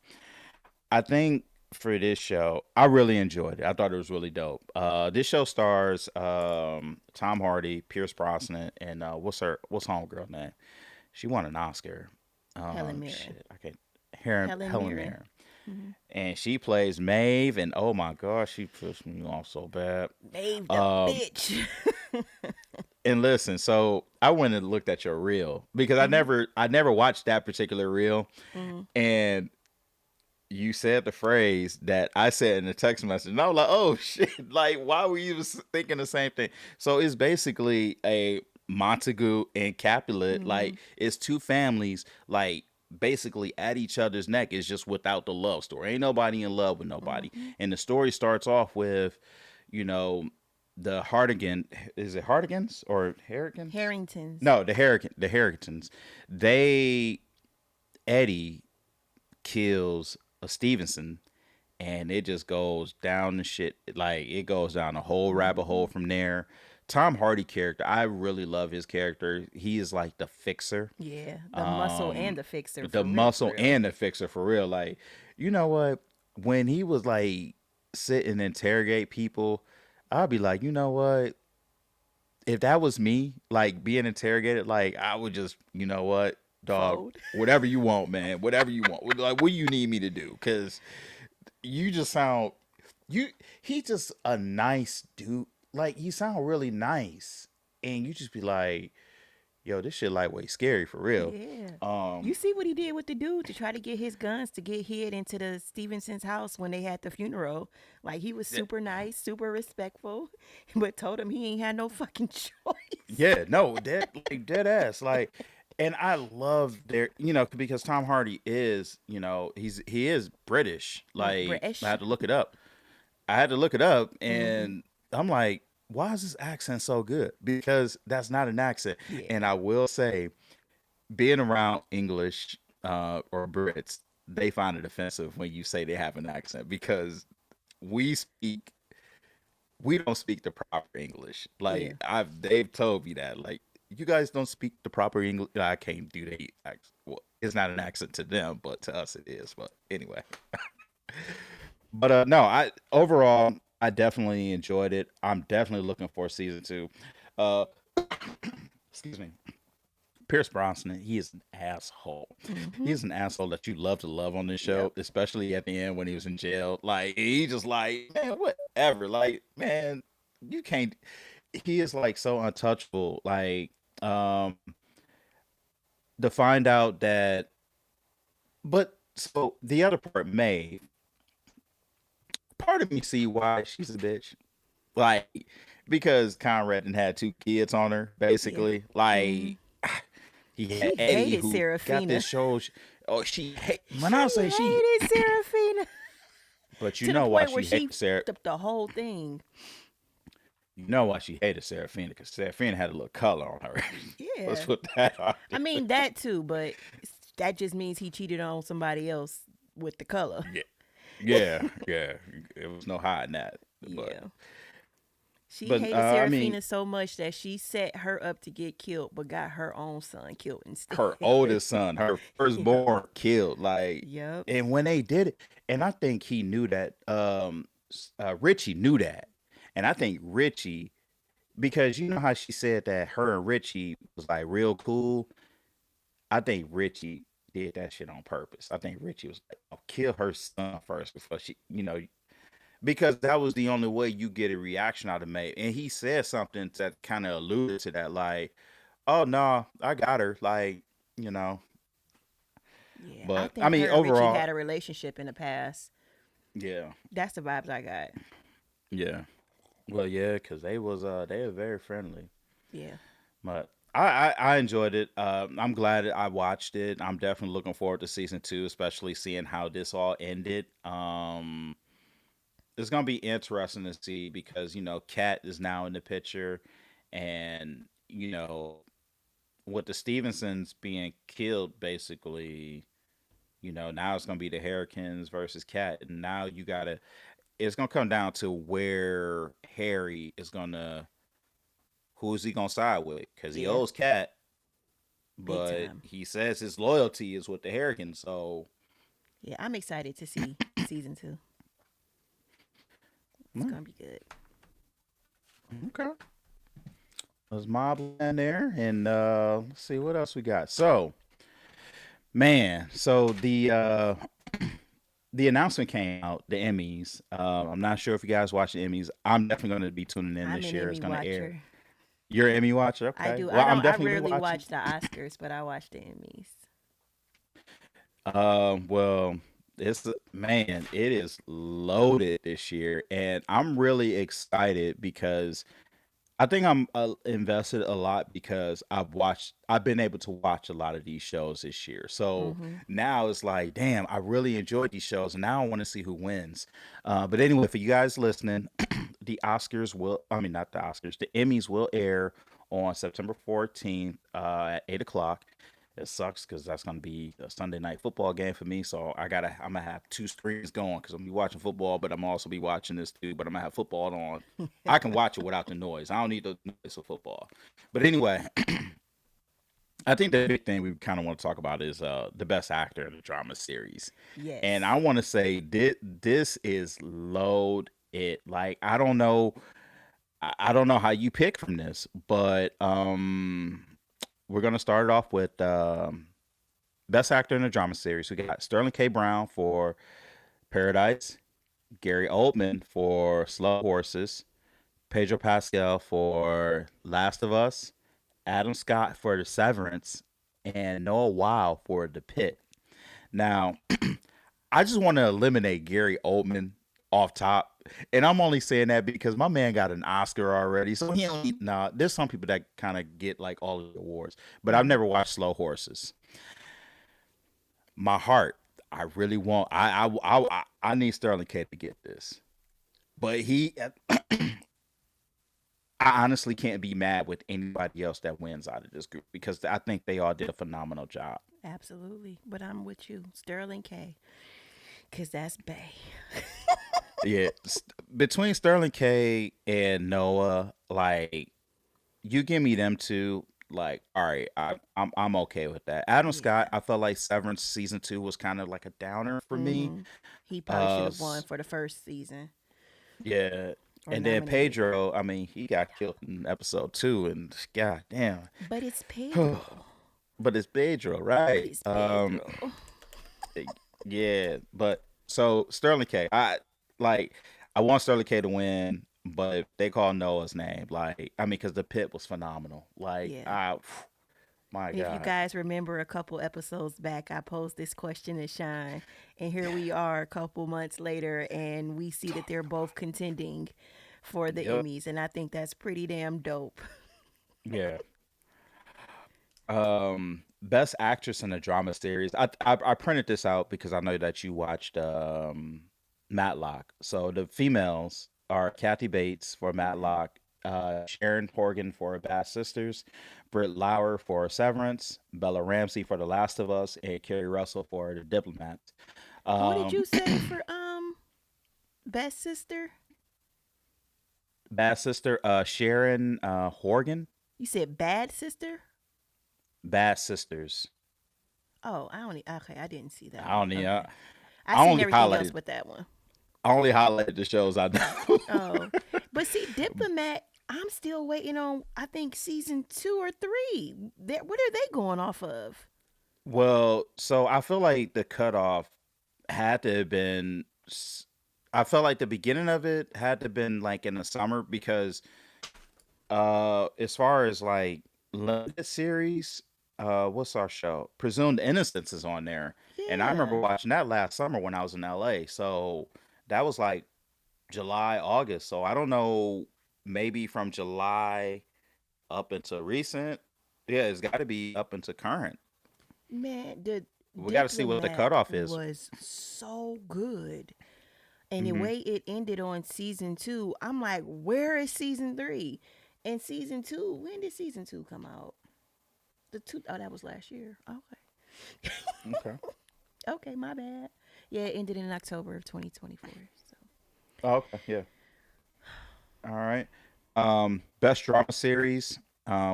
I think for this show, I really enjoyed it. I thought it was really dope. This show stars Tom Hardy, Pierce Brosnan, and what's homegirl name? She won an Oscar. Helen Mirren. Shit, I can't. Helen Helen Mirren. Mirren, Hmm. and she plays Maeve, and oh my gosh, she pissed me off so bad. Maeve the Um, bitch. and listen, so I went and looked at your reel because Hmm. I never watched that particular reel, Hmm. and you said the phrase that I said in the text message, and I was like, "Oh shit!" Like, why were you thinking the same thing? So it's basically a Montague and Capulet. Hmm. Like, it's two families, like basically at each other's neck. It's just without the love story. Ain't nobody in love with nobody, Hmm. and the story starts off with, you know, the Hardigan. Is it Hardigans or Harrigans? Harringtons. No, the Harringtons. They Eddie kills a Stevenson, and it just goes down the shit. Like it goes down a whole rabbit hole Hmm. from there. Tom Hardy character, I really love his character. He is like the fixer, Yeah, the muscle and um, the fixer the for real, for muscle real. and the fixer for real. Like, you know what? When he was like sit and interrogate people, I'd be like, you know what? If that was me, like being interrogated, like I would just, you know what, dog, Fold. whatever you want, man, whatever you want. Like, what do you need me to do? Because you just sound you. He just a nice dude. Like he sound really nice, and you just be like, yo, this shit lightweight scary for real. Yeah. You Um, see what he did with the dude to try to get his guns to get hid into the Stevenson's house when they had the funeral. Like he was super nice, super respectful, but told him he ain't had no fucking choice. yeah, no, dead ass. Like, and I love their, because Tom Hardy is, he is British. Right, Like, I British. had to look it up. I had to look it up, Mm-hmm. and I'm like, why is this accent so good? Because that's not an accent. Yeah. And I will say, being around English or Brits, they find it offensive when you say they have an accent because we speak we don't speak the proper English. Yeah. Like they've told me that. Like you guys don't speak the proper English. I can't do the accent. Well, it's not an accent to them, but to us it is. But anyway. But no, I overall I definitely enjoyed it. I'm definitely looking for season 2. Uh excuse me. Pierce Brosnan, he is an asshole. He Mm-hmm. is an asshole that you love to love on this Yep. show, especially at the end when he was in jail. Like he just like, man, whatever. Like, man, you can't. He is like so untouchable. Like um, to find out that, but so the other part, May, part of me see why she's a bitch. Like because Conrad and had two kids on her, Yeah. basically. Hmm. Like he had She Eddie hated who got this Serafina. show. Oh, when She I say she, hated Serafina but you to the know why point where she she hated Sarah. fucked up the whole thing. You know why she hated Serafina because Serafina had a little color on her. Let's Yeah. put that on I there. mean that too, but that just means he cheated on somebody else with the color. Yeah, yeah. It was no hiding that. But Yeah. She but hated I mean, Serafina so much that she set her up to get killed, but got her own son killed instead. her oldest son, her Yep. firstborn, killed. Like, Yep. and when they did it, and I think he knew that. Richie knew that, and I think Richie, because you know how she said that her and Richie was like real cool. I think Richie did that shit on purpose. I think Richie was like, "I'll kill her son first before she, because that was the only way you get a reaction out of May." And he said something that kind of alluded to that, like, "Oh no, I got her," like, you know. Yeah. I But I think mean, her and Richie overall, had a relationship in the past. yeah, That's the vibes I got. yeah. Well, yeah, because they were very friendly. Yeah. But I enjoyed it. I'm glad I watched it. I'm definitely looking forward to season two, especially seeing how this all ended. It's gonna be interesting to see because Kat is now in the picture, and with the Stevensons being killed, basically, now it's gonna be the Harrikins versus Kat, and now it's gonna come down to where Harry is gonna who is he gonna side with because he Yeah. owes Kat, Big but time. he says his loyalty is with the Harrikins. So Yeah. I'm excited to see season two. It's mm, gonna be good. okay, there's Mobland there, and let's see what else we got. So man, so the announcement came out, the Emmys. I'm not sure if you guys watch the Emmys. I'm definitely going to be tuning in I'm this an year. It's Emmy going to air. watcher. You're an Emmy watcher, I okay? do. I Well, I'm don't. I definitely be rarely watching. watch the Oscars, but I watch the Emmys. Well, man, it is loaded this year, and I'm really excited because I think I'm invested a lot because I've been able to watch a lot of these shows this year. So Mm-hmm. now it's like, damn, I really enjoyed these shows, and now I want to see who wins. But anyway, for you guys listening, I mean, not the Oscars, the Emmys will air on September 14th at 8 o'clock. It sucks because that's gonna be a Sunday night football game for me. So I'm gonna have two screens going because I'm gonna be watching football, but I'm also be watching this too. But I'm gonna have football on. I can watch it without the noise. I don't need the noise of football. But anyway, I think the big thing we kind of want to talk about is the best actor in the drama series, and I Yes. want to say this is load it. Like I don't know how you pick from this, but we're gonna start it off with best actor in a drama series. We got Sterling K. Brown for Paradise, Gary Oldman for Slow Horses, Pedro Pascal for Last of Us, Adam Scott for The Severance, and Noah Weil for The Pit. Now, I just want to eliminate Gary Oldman off top. And I'm only saying that because my man got an Oscar already. So he don't need, nah, there's some people that kind of get like all of the awards. But I've Mm-hmm. never watched Slow Horses. My heart, I really want. I need Sterling K to get this, but I honestly can't be mad with anybody else that wins out of this group because I think they all did a phenomenal job. Absolutely. But I'm with you, Sterling K. Cause that's Bay. Yeah, between Sterling K and Noah, like you give me them two, like all right, I'm okay with that. Adam Scott, Yeah. I felt like Severance season two was kind of like a downer for me. Mm-hmm. He probably should Uh, have won for the first season Yeah, or and then nominated. Pedro, I mean, he got killed in episode two, and god damn. But it's Pedro. But it's Pedro, But right? it's Pedro. Yeah, but so Sterling K, like I want Sterling K to win. but they call Noah's name. Like, I mean, because the pit was phenomenal. Like, Yeah. my If you God. guys remember a couple episodes back, I posed this question to Shine, and here we are a couple months later, and we see that they're both contending for the Yep. Emmys, and I think that's pretty damn dope. Yeah. Best actress in a drama series. I printed this out because I know that you watched Matlock. So the females are Kathy Bates for Okay. Matlock, Sharon Horgan for Bad Sisters, Britt Lauer for Severance, Bella Ramsey for The Last of Us, and Kerry Russell for The Diplomat. Who did Um, you say for best sister? Bad Sister, Sharon Horgan, You said bad sister? Bad Sisters. Oh, I only okay. I didn't see that I one. don't need. Okay, I I seen only everything else highlighted. but that one. I only highlighted the shows I know. Oh, but see, Diplomat. I'm still waiting on. I think season 2 or 3. What are they going off of? Well, so I feel like the cutoff had to have been. I felt like the beginning of it had to have been like in the summer because, as far as like limited series, what's our show? Presumed Innocence is on there, and I remember Yeah, watching that last summer when I was in LA. So that was like July, August. So I don't know, maybe from July up into recent. Yeah, it's got to be up into current. man, the We got to see what the Diplomat cutoff is. was so good. And the Hmm. way it ended on season 2, I'm like, where is season 3? And season 2, when did season 2 come out? The two, oh, that was last year. Okay. Okay. Okay, my bad. Yeah, it ended in October of 2024. So, Oh, okay. Yeah. All right. Best drama series.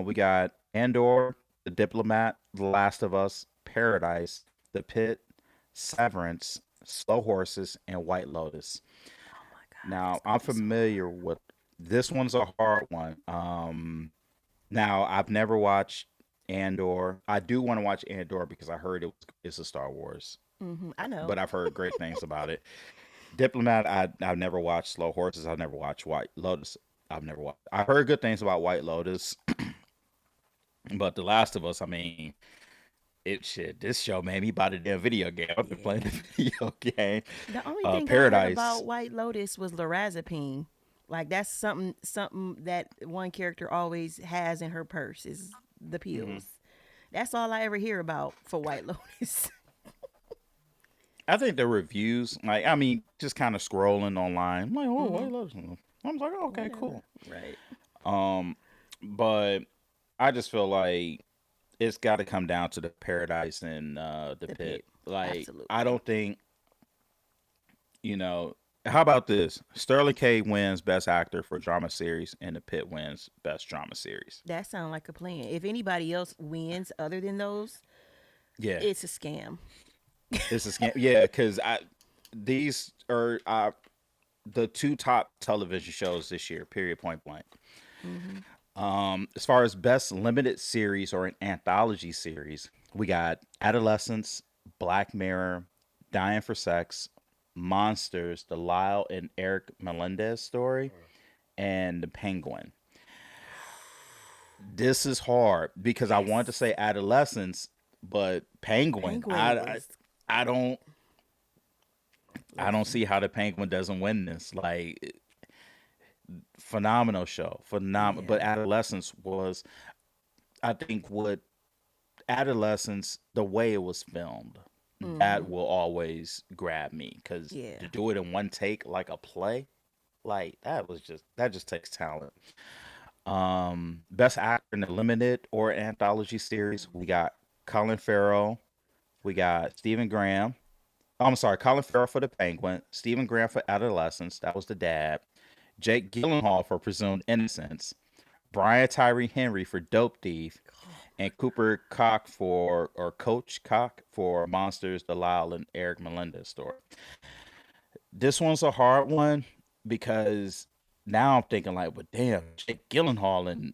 We got Andor, The Diplomat, The Last of Us, Paradise, The Pit, Severance, Slow Horses, and White Lotus. oh my God, that's Now, going I'm to be so familiar hard. with this one's a hard one. Now I've never watched Andor. I do want to watch Andor because I heard it's a Star Wars, I know. but I've heard great things about it. Diplomat, I've never watched. Slow Horses, I've never watched. White Lotus, I've never watched. I heard good things about White Lotus, but The Last of Us, I mean, it shit. This show made me buy the damn video game. I've been playing the Yeah. video game. The only thing I heard Paradise. about White Lotus was lorazepam. Like that's something that one character always has in her purse is the Hmm. pills. That's all I ever hear about for White Lotus. I think the reviews, like, I mean, just kind of scrolling online, I'm like, oh, hmm White Lotus. I'm like, oh, okay, Whatever. cool. Right. Um, but I just feel like it's got to come down to the Paradise and the The Pit. pit. Like, I Absolutely. don't think, you know. How about this? Sterling K wins Best Actor for Drama Series, and the Pit wins Best Drama Series. That sounds like a plan. If anybody else wins other than those, Yeah, it's a scam. it's a scam. Yeah, because I these are the two top television shows this year. Period. Point blank. hmm As far as best limited series or an anthology series, we got Adolescence, Black Mirror, Dying for Sex, Monsters, the Lyle and Eric Melendez story, and The Penguin. This is hard because I wanted to Yes. say Adolescence, but Penguin, Penguin was. I don't I don't Listen. see how the Penguin doesn't win this. Like, phenomenal show, phenomenal. Yeah. But Adolescence was, I think, what Adolescence, the way it was filmed, that hmm will always grab me because Yeah. to do it in one take like a play, like that just takes talent. Best actor in a limited or anthology series, we got Colin Farrell, we got Stephen Graham. Oh, I'm sorry, Colin Farrell for The Penguin, Stephen Graham for Adolescence, that was the dad. Jake Gyllenhaal for Presumed Innocence, Brian Tyree Henry for Dope Thief, Oh and Cooper Cock for, or Coach Cock for Monsters, the Lyle and Eric Melendez story. This one's a hard one because now I'm thinking like, but damn, Jake Gyllenhaal and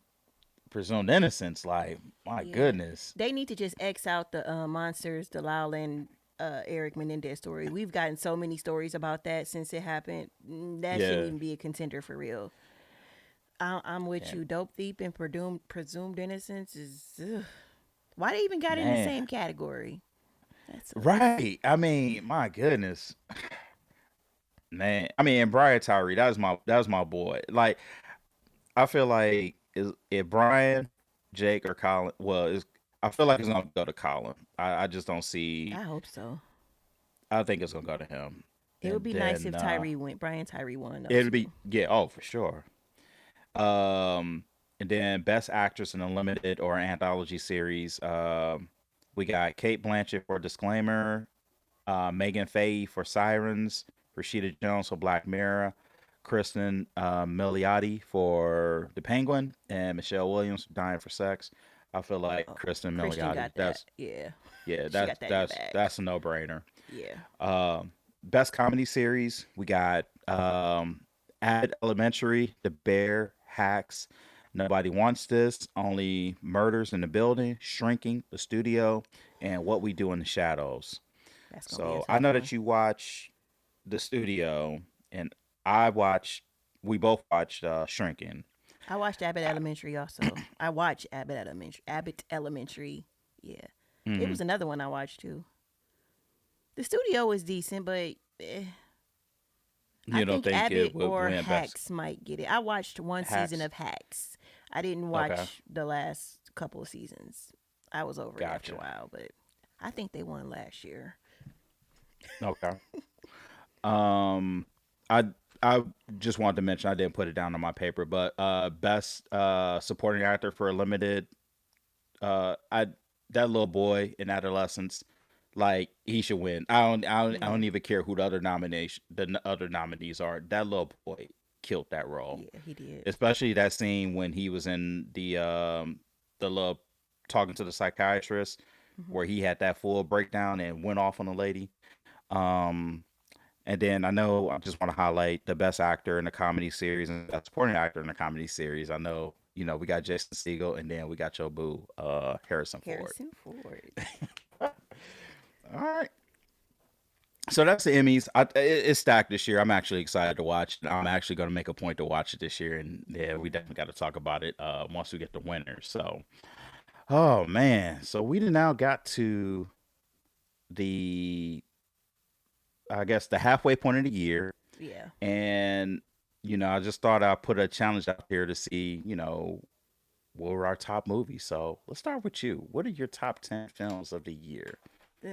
Presumed Innocence, like, my yeah. goodness. They need to just X out the monsters, the and Eric Menendez story. We've gotten so many stories about that since it happened. That shouldn't Yeah. even be a contender for real. I'm with And you. Dope thief and presumed innocence is. Ugh. Why they even got in the man, same category? That sucks. right? I mean, my goodness, man. I mean, and Brian Tyree, that was my boy. Like, I feel like is if Brian, Jake, or Colin, I feel like it's gonna go to Colin. I just don't see. I hope so. I think it's gonna go to him, It would and be nice then if Tyree went. Brian Tyree won though it'll be too. yeah. Oh, for sure. Um, and then Best Actress in a Limited or Anthology Series. We got Kate Blanchett for Disclaimer, Megan Faye for Sirens, Rashida Jones for Black Mirror, Kristen Milioti for The Penguin, and Michelle Williams for Dying for Sex. I feel like Oh, Kristen Christian Milioti. got that. Yeah, Yeah, she got that in the bag. that's a no brainer. Yeah. Best comedy series, we got Abbott Elementary, The Bear, Hacks, Nobody Wants This, Only Murders in the Building, Shrinking, The Studio, and What We Do in the Shadows. That's gonna be a So I tough know one. that you watch The Studio, and I watched. We both watched Shrinking. I watched Abbott Elementary also. I watched Abbott Elementary. Abbott Elementary. Yeah. It Hmm. was another one I watched too. The studio was decent, but I You don't think think it Abbott would or win best Hacks might get it. I watched one season hacks? of Hacks. I didn't Okay, watch the last couple of seasons. I was over it after a gotcha. while, but I think they won last year. Okay. Um, I I just wanted to mention I didn't put it down on my paper, but best supporting actor for a limited. I That little boy in adolescence, like he should win. I Yeah. don't even care who the other nominees are. That little boy killed that role, Yeah, he did. especially that scene when he was in the little talking to the psychiatrist Hmm. where he had that full breakdown and went off on a lady. Um, and then I know I just want to highlight the best actor in the comedy series and best supporting actor in the comedy series. I know, we got Jason Segel and then we got your boo, Harrison Ford. Harrison Ford. All right. So that's the Emmys. It's stacked this year. I'm actually excited to watch it. I'm actually going to make a point to watch it this year. And yeah, we definitely got to talk about it once we get the winners. So, oh man. So we done now got to the, I guess, the halfway point of the year. Yeah. And, I just thought I'd put a challenge out here to see, what were our top movies. So let's start with you. What are your top 10 films of the year?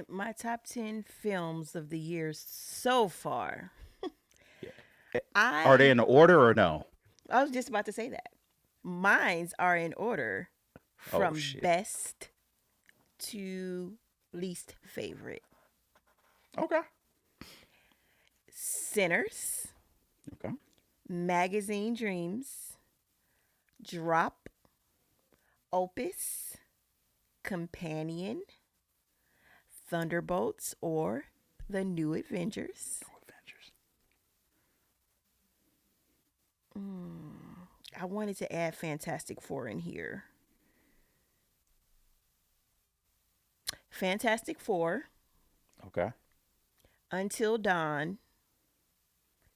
My top 10 films of the year so far. Yeah. Eh, Are they I in order or no? I was just about to say that. Mines are in order Oh, from shit. best to least favorite. Okay. Sinners, Okay. Magazine Dreams, Drop, Opus, Companion, Thunderbolts, or The New Avengers. No Avengers. I wanted to add Fantastic Four in here. Fantastic Four, Okay. Until Dawn, Okay.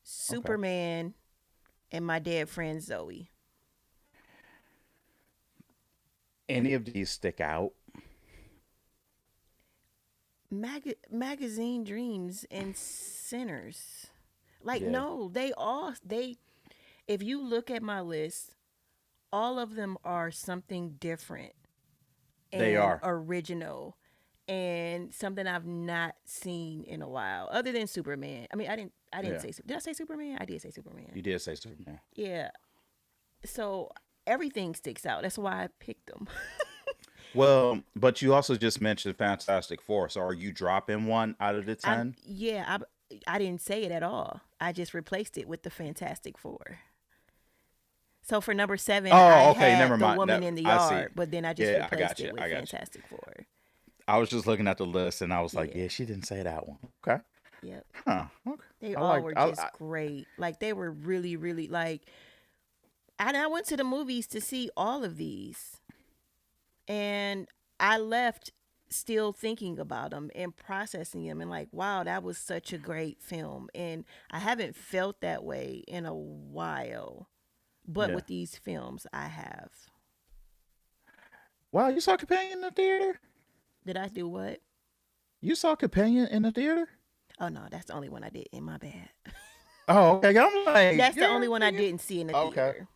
Superman, and My Dead Friend Zoe. Any of these stick out? Magazine Dreams and Sinners. Like Yeah. no, they if you look at my list, all of them are something different They and are. original and something I've not seen in a while other than Superman. I mean, I didn't Yeah. say did I say Superman? I did say Superman. You did say Superman. Yeah. So everything sticks out. That's why I picked them. Well, but you also just mentioned Fantastic Four. So are you dropping one out of the I 10? yeah, I didn't say it at all. I just replaced it with the Fantastic Four. So for number 7, I Oh, okay. Never had The mind. Woman No, in the I see. Yard, but then I just Yeah, I replaced got you. it with I got you. Fantastic Four. I was just looking at the list and I was like, Yeah. yeah, she didn't say that one. Okay. Yep. Huh. Okay. They I all like. were just great. Like they were really, really like. And I went to the movies to see all of these, and I left still thinking about them and processing them, and like, wow, that was such a great film, and I haven't felt that way in a while. But Yeah. with these films, I have. Wow, you saw Companion in the theater? Did I do what? You saw Companion in the theater? Oh no, that's the only one I did. In my bad. Oh, okay. I'm like, That's the only girl, one I nigga. didn't see in the Okay. theater.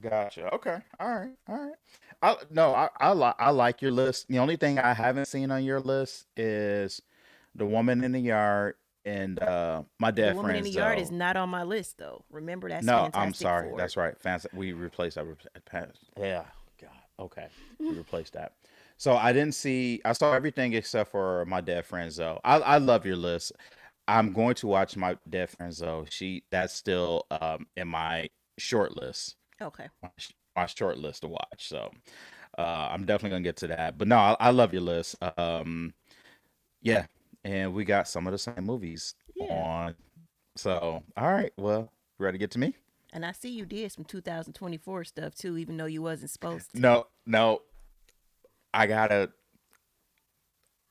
Gotcha. Okay. All right. All right. I like your list. The only thing I haven't seen on your list is The Woman in the Yard and My The Dead Woman in Friend the Yard is Zoe. not on my list though. Remember, that's No, I'm Fantastic sorry. Four. That's right. We replaced that. Yeah. God. Okay. We replaced that. So I didn't see. I saw everything except for My Dead Friend Zoe. I love your list. I'm going to watch My Dead Friend Zoe. That's still in my short list. Okay. My short list to watch. So I'm definitely gonna get to that. But no, I love your list. Yeah, and we got some of the same movies Yeah. on. So all right, well, ready to get to me? And I see you did some 2024 stuff too, even though you wasn't supposed to. No, no, I gotta.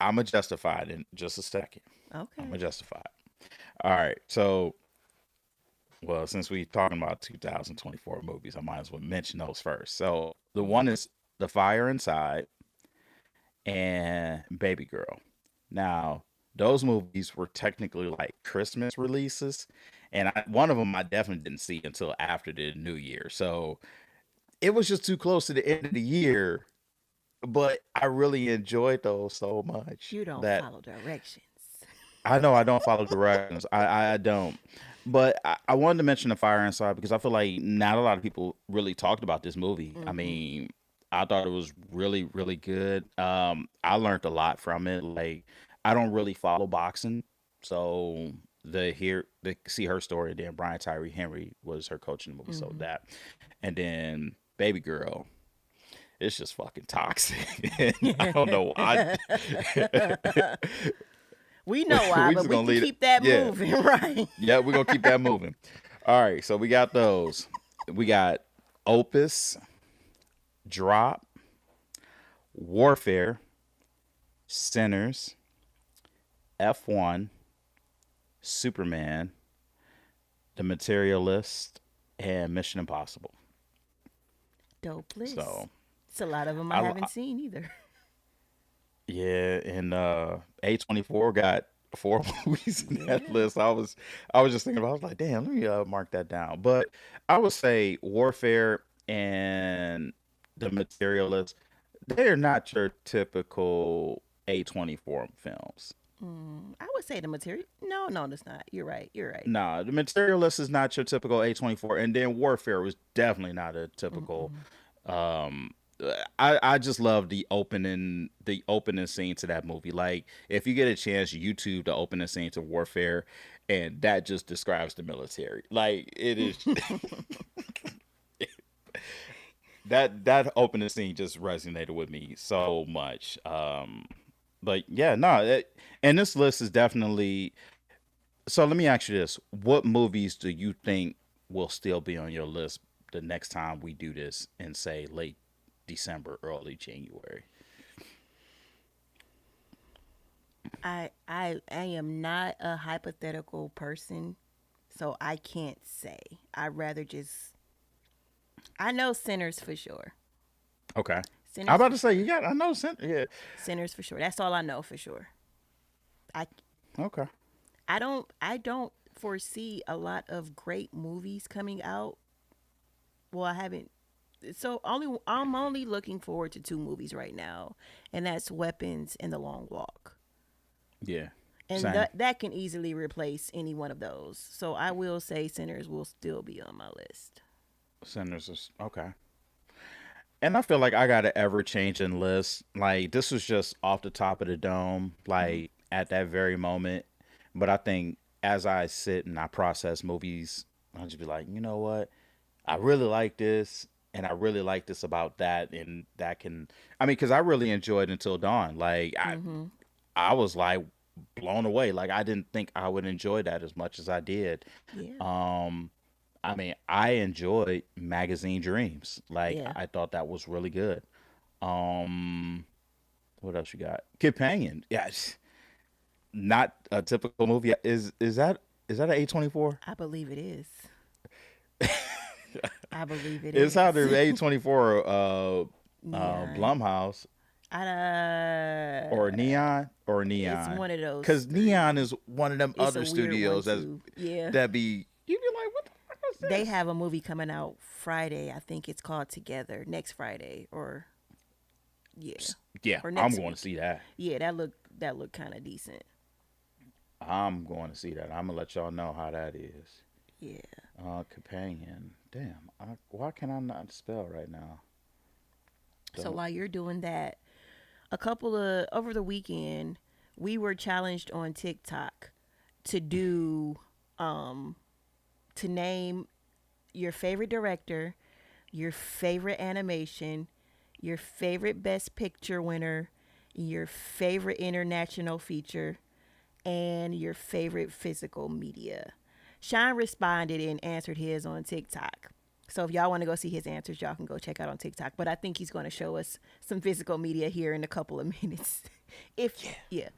I'm a justified in just a second. I'm Okay. a justified. All right, so well, since we talking about 2024 movies, I might as well mention those first. So the one is The Fire Inside and Baby Girl. Now, those movies were technically like Christmas releases, and one of them I definitely didn't see until after the New Year. So it was just too close to the end of the year, but I really enjoyed those so much You don't that follow directions. I know I don't follow directions. I don't. But I wanted to mention The Fire Inside because I feel like not a lot of people really talked about this movie. I Mm-hmm. mean, I thought it was really, really good. I learned a lot from it. Like, I don't really follow boxing, so the see her story. Then Brian Tyree Henry was her coach in the movie, so Mm-hmm. that, and then Baby Girl. It's just fucking toxic. And I don't know why. We know why, We but just we gonna can leave it. keep that Yeah, moving, right? yeah, we're gonna keep that moving. All right, so we got those. We got Opus, Drop, Warfare, Sinners, F1, Superman, The Materialist, and Mission Impossible. Dope list. So It's a lot of them I I, haven't seen either. yeah, and A24 got four movies in that Yeah. list. I was just thinking about. I was like, damn, let me mark that down. But I would say Warfare and The Materialist. They're not your typical A24 films. I would say the material. No, no, that's not. You're right. You're right. Nah, The Materialist is not your typical A24, and then Warfare was definitely not a typical. Mm-mm. Um, I just love the opening scene to that movie. Like, if you get a chance, YouTube the opening scene to Warfare, and that just describes the military. Like, it is that opening scene just resonated with me so much. But yeah, no, and this list is definitely. So let me ask you this: what movies do you think will still be on your list the next time we do this in, say, late December, early January? I am not a hypothetical person, so I can't say. I'd rather just. I know sinners for sure. Okay. I'm Sinners about for to say sure. you got. I know. Yeah. Sinners for sure. That's all I know for sure. I Okay. I don't foresee a lot of great movies coming out. Well, I haven't. So I'm only looking forward to two movies right now, and that's Weapons and The Long Walk. Yeah. And Same. that can easily replace any one of those. So I will say Sinners will still be on my list. Sinners is okay. And I feel like I got an ever changing list. Like, this was just off the top of the dome, Mm-hmm. like at that very moment. But I think as I sit and I process movies, I'll just be like, you know what? I really like this, and I really like this about that, and that can. I mean, because I really enjoyed Until Dawn. Like, Mm-hmm. I was like blown away. Like, I didn't think I would enjoy that as much as I did. Yeah. Um, I mean, I enjoyed Magazine Dreams. Like, Yeah. I thought that was really good. Um, what else you got? Companion. Yes, not a typical movie. Is that an A24? I believe it is. I believe it It's is. either A24 Neon. Blumhouse I, or it's Neon. one of those Cause Neon three. is one of them It's other a weird one studios too. Yeah. that be you be like, what the fuck is They this? have a movie coming out Friday. I think it's called Together next Friday or yeah, Yeah, or I'm next going to week. see that. Yeah, that looked kind of decent. I'm going to see that. I'm gonna let y'all know how that is. Yeah. Companion. Damn. Why can I not spell right now? So Don't. while you're doing that, a couple of over the weekend, we were challenged on TikTok to do um to name your favorite director, your favorite animation, your favorite best picture winner, your favorite international feature, and your favorite physical media. Sean responded and answered his on TikTok. So if y'all want to go see his answers, y'all can go check out on TikTok. But I think he's going to show us some physical media here in a couple of minutes. If yeah,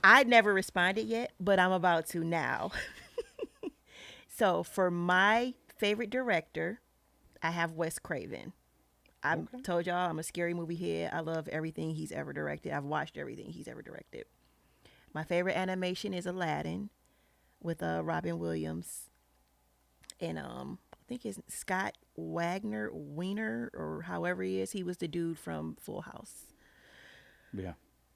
I never responded yet, but I'm about to now. So for my favorite director, I have Wes Craven. I Okay. told y'all I'm a scary movie head. I love everything he's ever directed. I've watched everything he's ever directed. My favorite animation is Aladdin with Robin Williams and I think it's Scott Wagner Wiener or however he is. He was the dude from Full House. Yeah.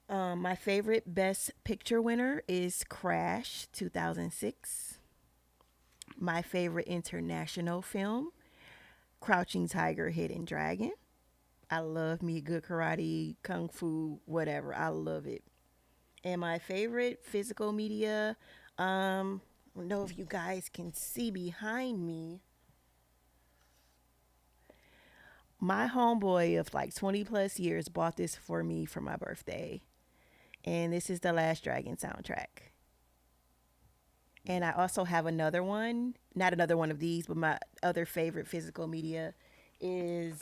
My favorite Best Picture winner is Crash 2006. My favorite international film, Crouching Tiger, Hidden Dragon. I love me good karate, kung fu, whatever. I love it. And my favorite physical media, I don't know if you guys can see behind me. My homeboy of like 20 plus years bought this for me for my birthday. And this is the Last Dragon soundtrack. And I also have another one, not another one of these, but my other favorite physical media is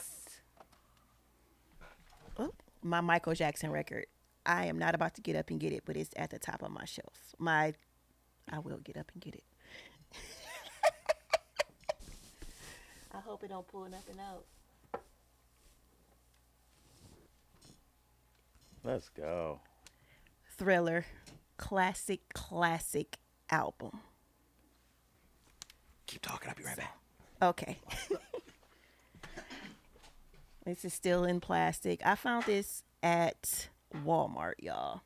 oh, my Michael Jackson record. I am not about to get up and get it, but it's at the top of my shelf. I will get up and get it. I hope it don't pull nothing out. Let's go. Thriller, classic album. Keep talking. I'll be right So, back. okay. This is still in plastic. I found this at Walmart, y'all.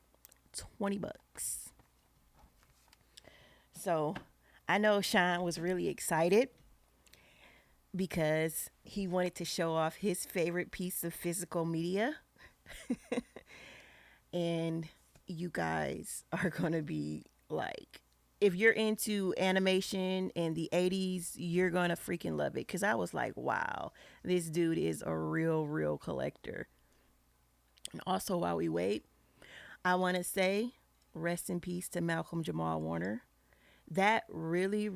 20 bucks. So, I know Sean was really excited because he wanted to show off his favorite piece of physical media. And you guys are going to be like, if you're into animation in the 80s, you're going to freaking love it. Because I was like, wow, this dude is a real collector. And also, while we wait, I want to say rest in peace to Malcolm Jamal Warner. That really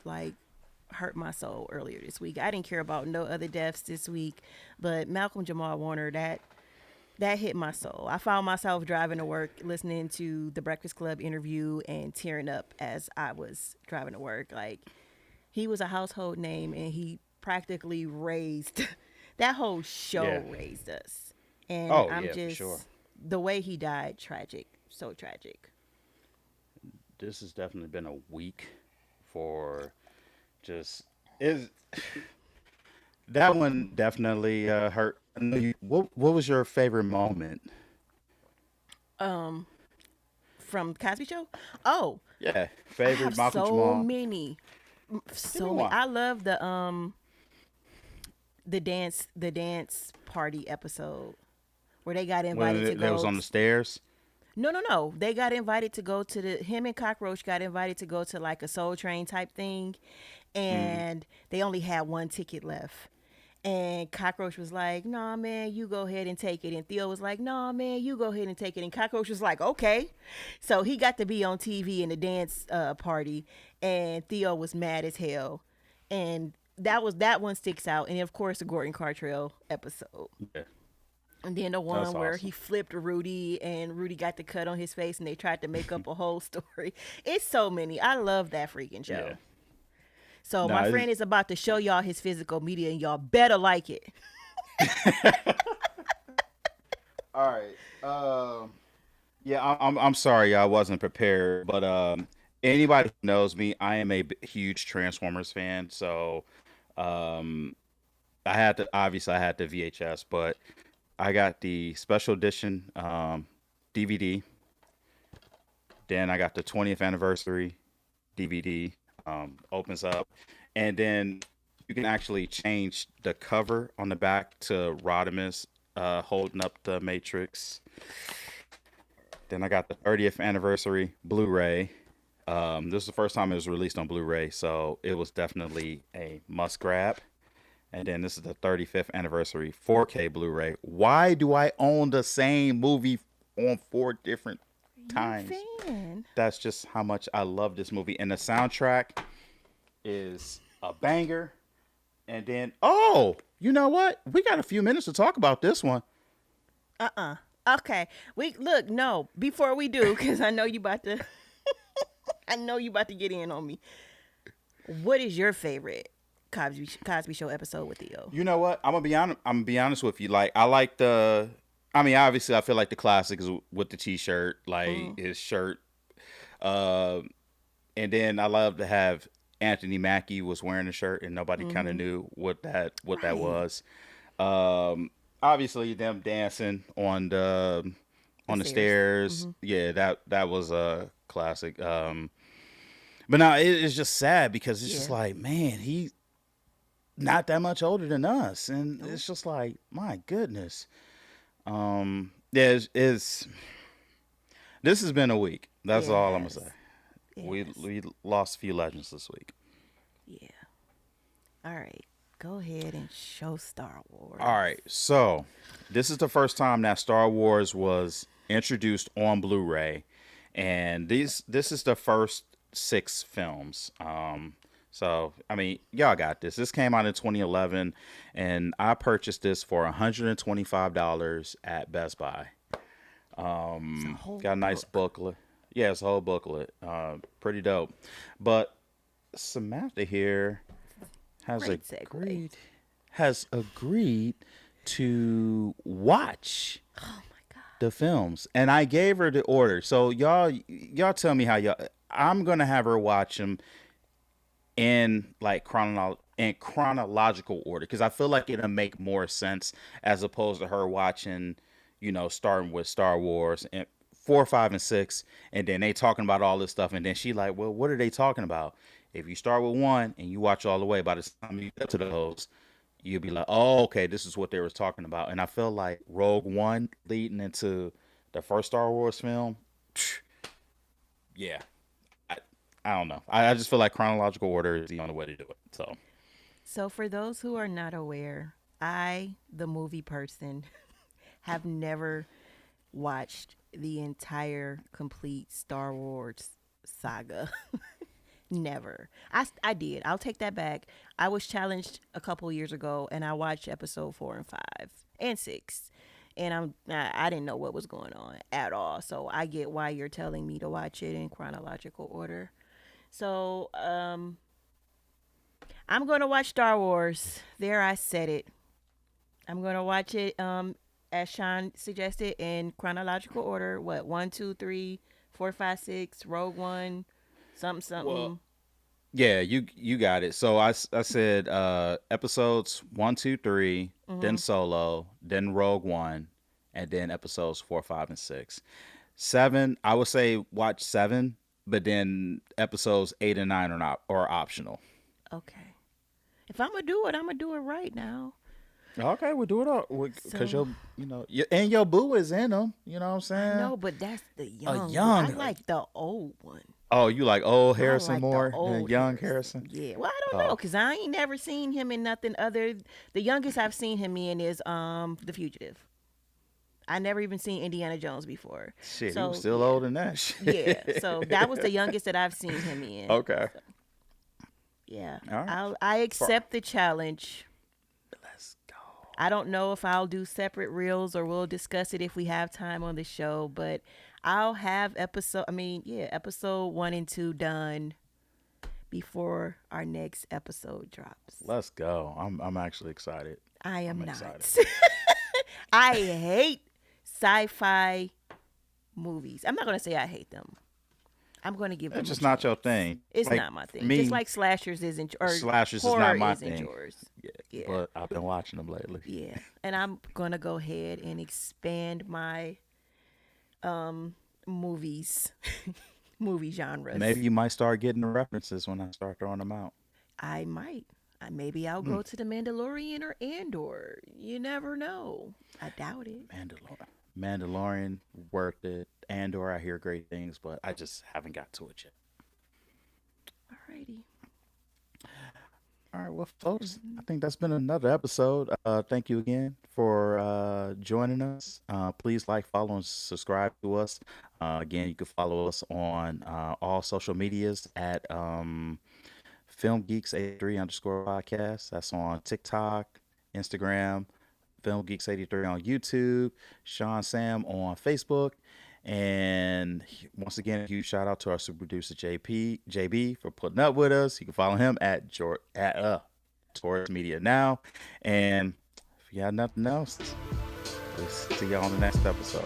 like hurt my soul earlier this week. I didn't care about no other deaths this week, but Malcolm Jamal Warner, that hit my soul. I found myself driving to work listening to the Breakfast Club interview and tearing up as I was driving to work. Like, he was a household name and he practically raised that whole show Yeah. raised us. And Oh I'm yeah, for sure. just the way he died, tragic. So tragic. This has definitely been a week for just is that one definitely hurt. I know what was your favorite moment? Um from Cosby Show? Oh, Yeah, I favorite have Malcolm so Jamal. many. Give me So many. one. I love the dance party episode where they got invited to When they was go on the stairs. no. They got invited to go to the him and Cockroach got invited to go to like a Soul Train type thing, Mm-hmm. and they only had one ticket left. And Cockroach was like, "Nah, man, you go ahead and take it." And Theo was like, "Nah, man, you go ahead and take it." And Cockroach was like, "Okay." So he got to be on TV in the dance party, and Theo was mad as hell. And that one sticks out. And of course, the Gordon Cartrell episode. Yeah, And then the that's one where he awesome. flipped Rudy and Rudy got the cut on his face and they tried to make up a whole story. It's so many. I love that freaking Yeah, show. So No, my friend is about to show y'all his physical media, and y'all better like it. all right. Yeah, I'm sorry, I wasn't prepared, but anybody who knows me, I am a huge Transformers fan. So um, I had the VHS, but I got the special edition DVD. Then I got the 20th anniversary DVD. Opens up, and then you can actually change the cover on the back to Rodimus holding up the Matrix. Then I got the 30th anniversary Blu-ray. This is the first time it was released on Blu-ray, so it was definitely a must grab. And then this is the 35th anniversary 4K Blu-ray. Why do I own the same movie on four different You a times? fan? That's just how much I love this movie. And the soundtrack is a banger. And then, oh, you know what? We got a few minutes to talk about this one. Okay. We look, no, before we do, because I know you about to I know you about to get in on me. What is your favorite Cosby Show episode with Theo? You know what? I'm gonna be honest. I'm gonna be honest with you. Like, I like the. I mean, obviously, I feel like the classics with the T-shirt, like his shirt. Uh, and then I love to have Anthony Mackie was wearing a shirt, and nobody kind of knew what that Right. was. Obviously, them dancing The on the stairs. stairs. Yeah, that was a classic. But now it's just sad because it's just Yeah. like, man, he not that much older than us, and Nope. it's just like, my goodness. Yeah, this has been a week. That's Yeah, it all I'm gonna say. has. It has. We lost a few legends this week. Yeah. All right. Go ahead and show Star All Wars. right, so this is the first time that Star Wars was introduced on Blu-ray, and this is the first six films. So I mean, y'all got this. This came out in 2011, and I purchased this for $125 at Best Buy. It's a whole Got a nice book. booklet. Yeah, it's a whole booklet. Pretty dope. But Samantha here has Great segue. agreed to watch Oh my God. the films, and I gave her the order. So y'all tell me how y'all. I'm gonna have her watch them in like chronological order because I feel like it'll make more sense as opposed to her watching, starting with Star Wars and 4, 5, and 6, and then they talking about all this stuff, and then she like, well, what are they talking about? If you start with one and you watch all the way, by the time you get to those, you'll be like, oh, okay, this is what they were talking about. And I feel like Rogue One leading into the first Star Wars film, yeah, I, I don't know. I just feel like chronological order is the only way to do it. So, So, for those who are not aware, I, the movie person, have never watched the entire complete Star Wars saga. Never. I did. I'll take that back. I was challenged a couple years ago, and I watched episode 4 and 5 and 6, and I didn't know what was going on at all. So I get why you're telling me to watch it in chronological order. So I'm going to watch Star Wars. There, I said it. I'm going to watch it as Sean suggested in chronological order. What, 1, 2, 3, 4, 5, 6, Rogue One, something well, something. yeah, you got it. So I said episodes 1, 2, 3, then Mm-hmm. Solo, then Rogue One, and then episodes 4, 5, and 6. 7, I would say watch 7, but then episodes 8 and 9 are optional. Okay. If I'm gonna do it, I'm gonna do it right now. Okay, we'll do it all because So and your boo is in them. You know what I'm I saying? know, but that's the A young. I young. like the old one. Oh, you like old I Harrison like the more than old young Harrison. Harrison? Yeah. Well, I don't know, Oh, cause I ain't never seen him in nothing other. The youngest I've seen him in is The Fugitive. I never even seen Indiana Jones before. shit, he was So still yeah, old in that yeah. So that was the shit. youngest that I've seen him in. Okay. So yeah, All right. I For, accept the challenge. let's go. I don't know if I'll do separate reels or we'll discuss it if we have time on the show, but I'll have episode 1 and 2 done before our next episode drops. Let's go. I'm actually excited. I I'm am excited. not. I hate sci-fi movies. I'm not going to say I hate them. I'm going to give It's them a just not your chance. thing. It's Like not my for thing. Just me, like slashers isn't or slashers is horror not my isn't thing. yours. Yeah, Yeah. but I've been watching them lately. Yeah. And I'm going to go ahead and expand my movies movie Maybe genres. you might start getting the references when I start throwing them out. I might. Maybe I'll Hmm. go to the Mandalorian or Andor. You never know. I doubt it. Mandalorian, worth it. Andor, I hear great things, but I just haven't got to it yet. Alrighty. All right, well, folks, I think that's been another episode. Thank you again for joining us. Please like, follow, and subscribe to us. Again, you can follow us on all social medias at FilmGeeks83 underscore podcast. That's on TikTok, Instagram, FilmGeeks83 on YouTube, Sean Sam on Facebook. And once again, a huge shout out to our super producer JB for putting up with us. You can follow him at Taurus Media now. And if you got nothing else, we'll see y'all on the next episode.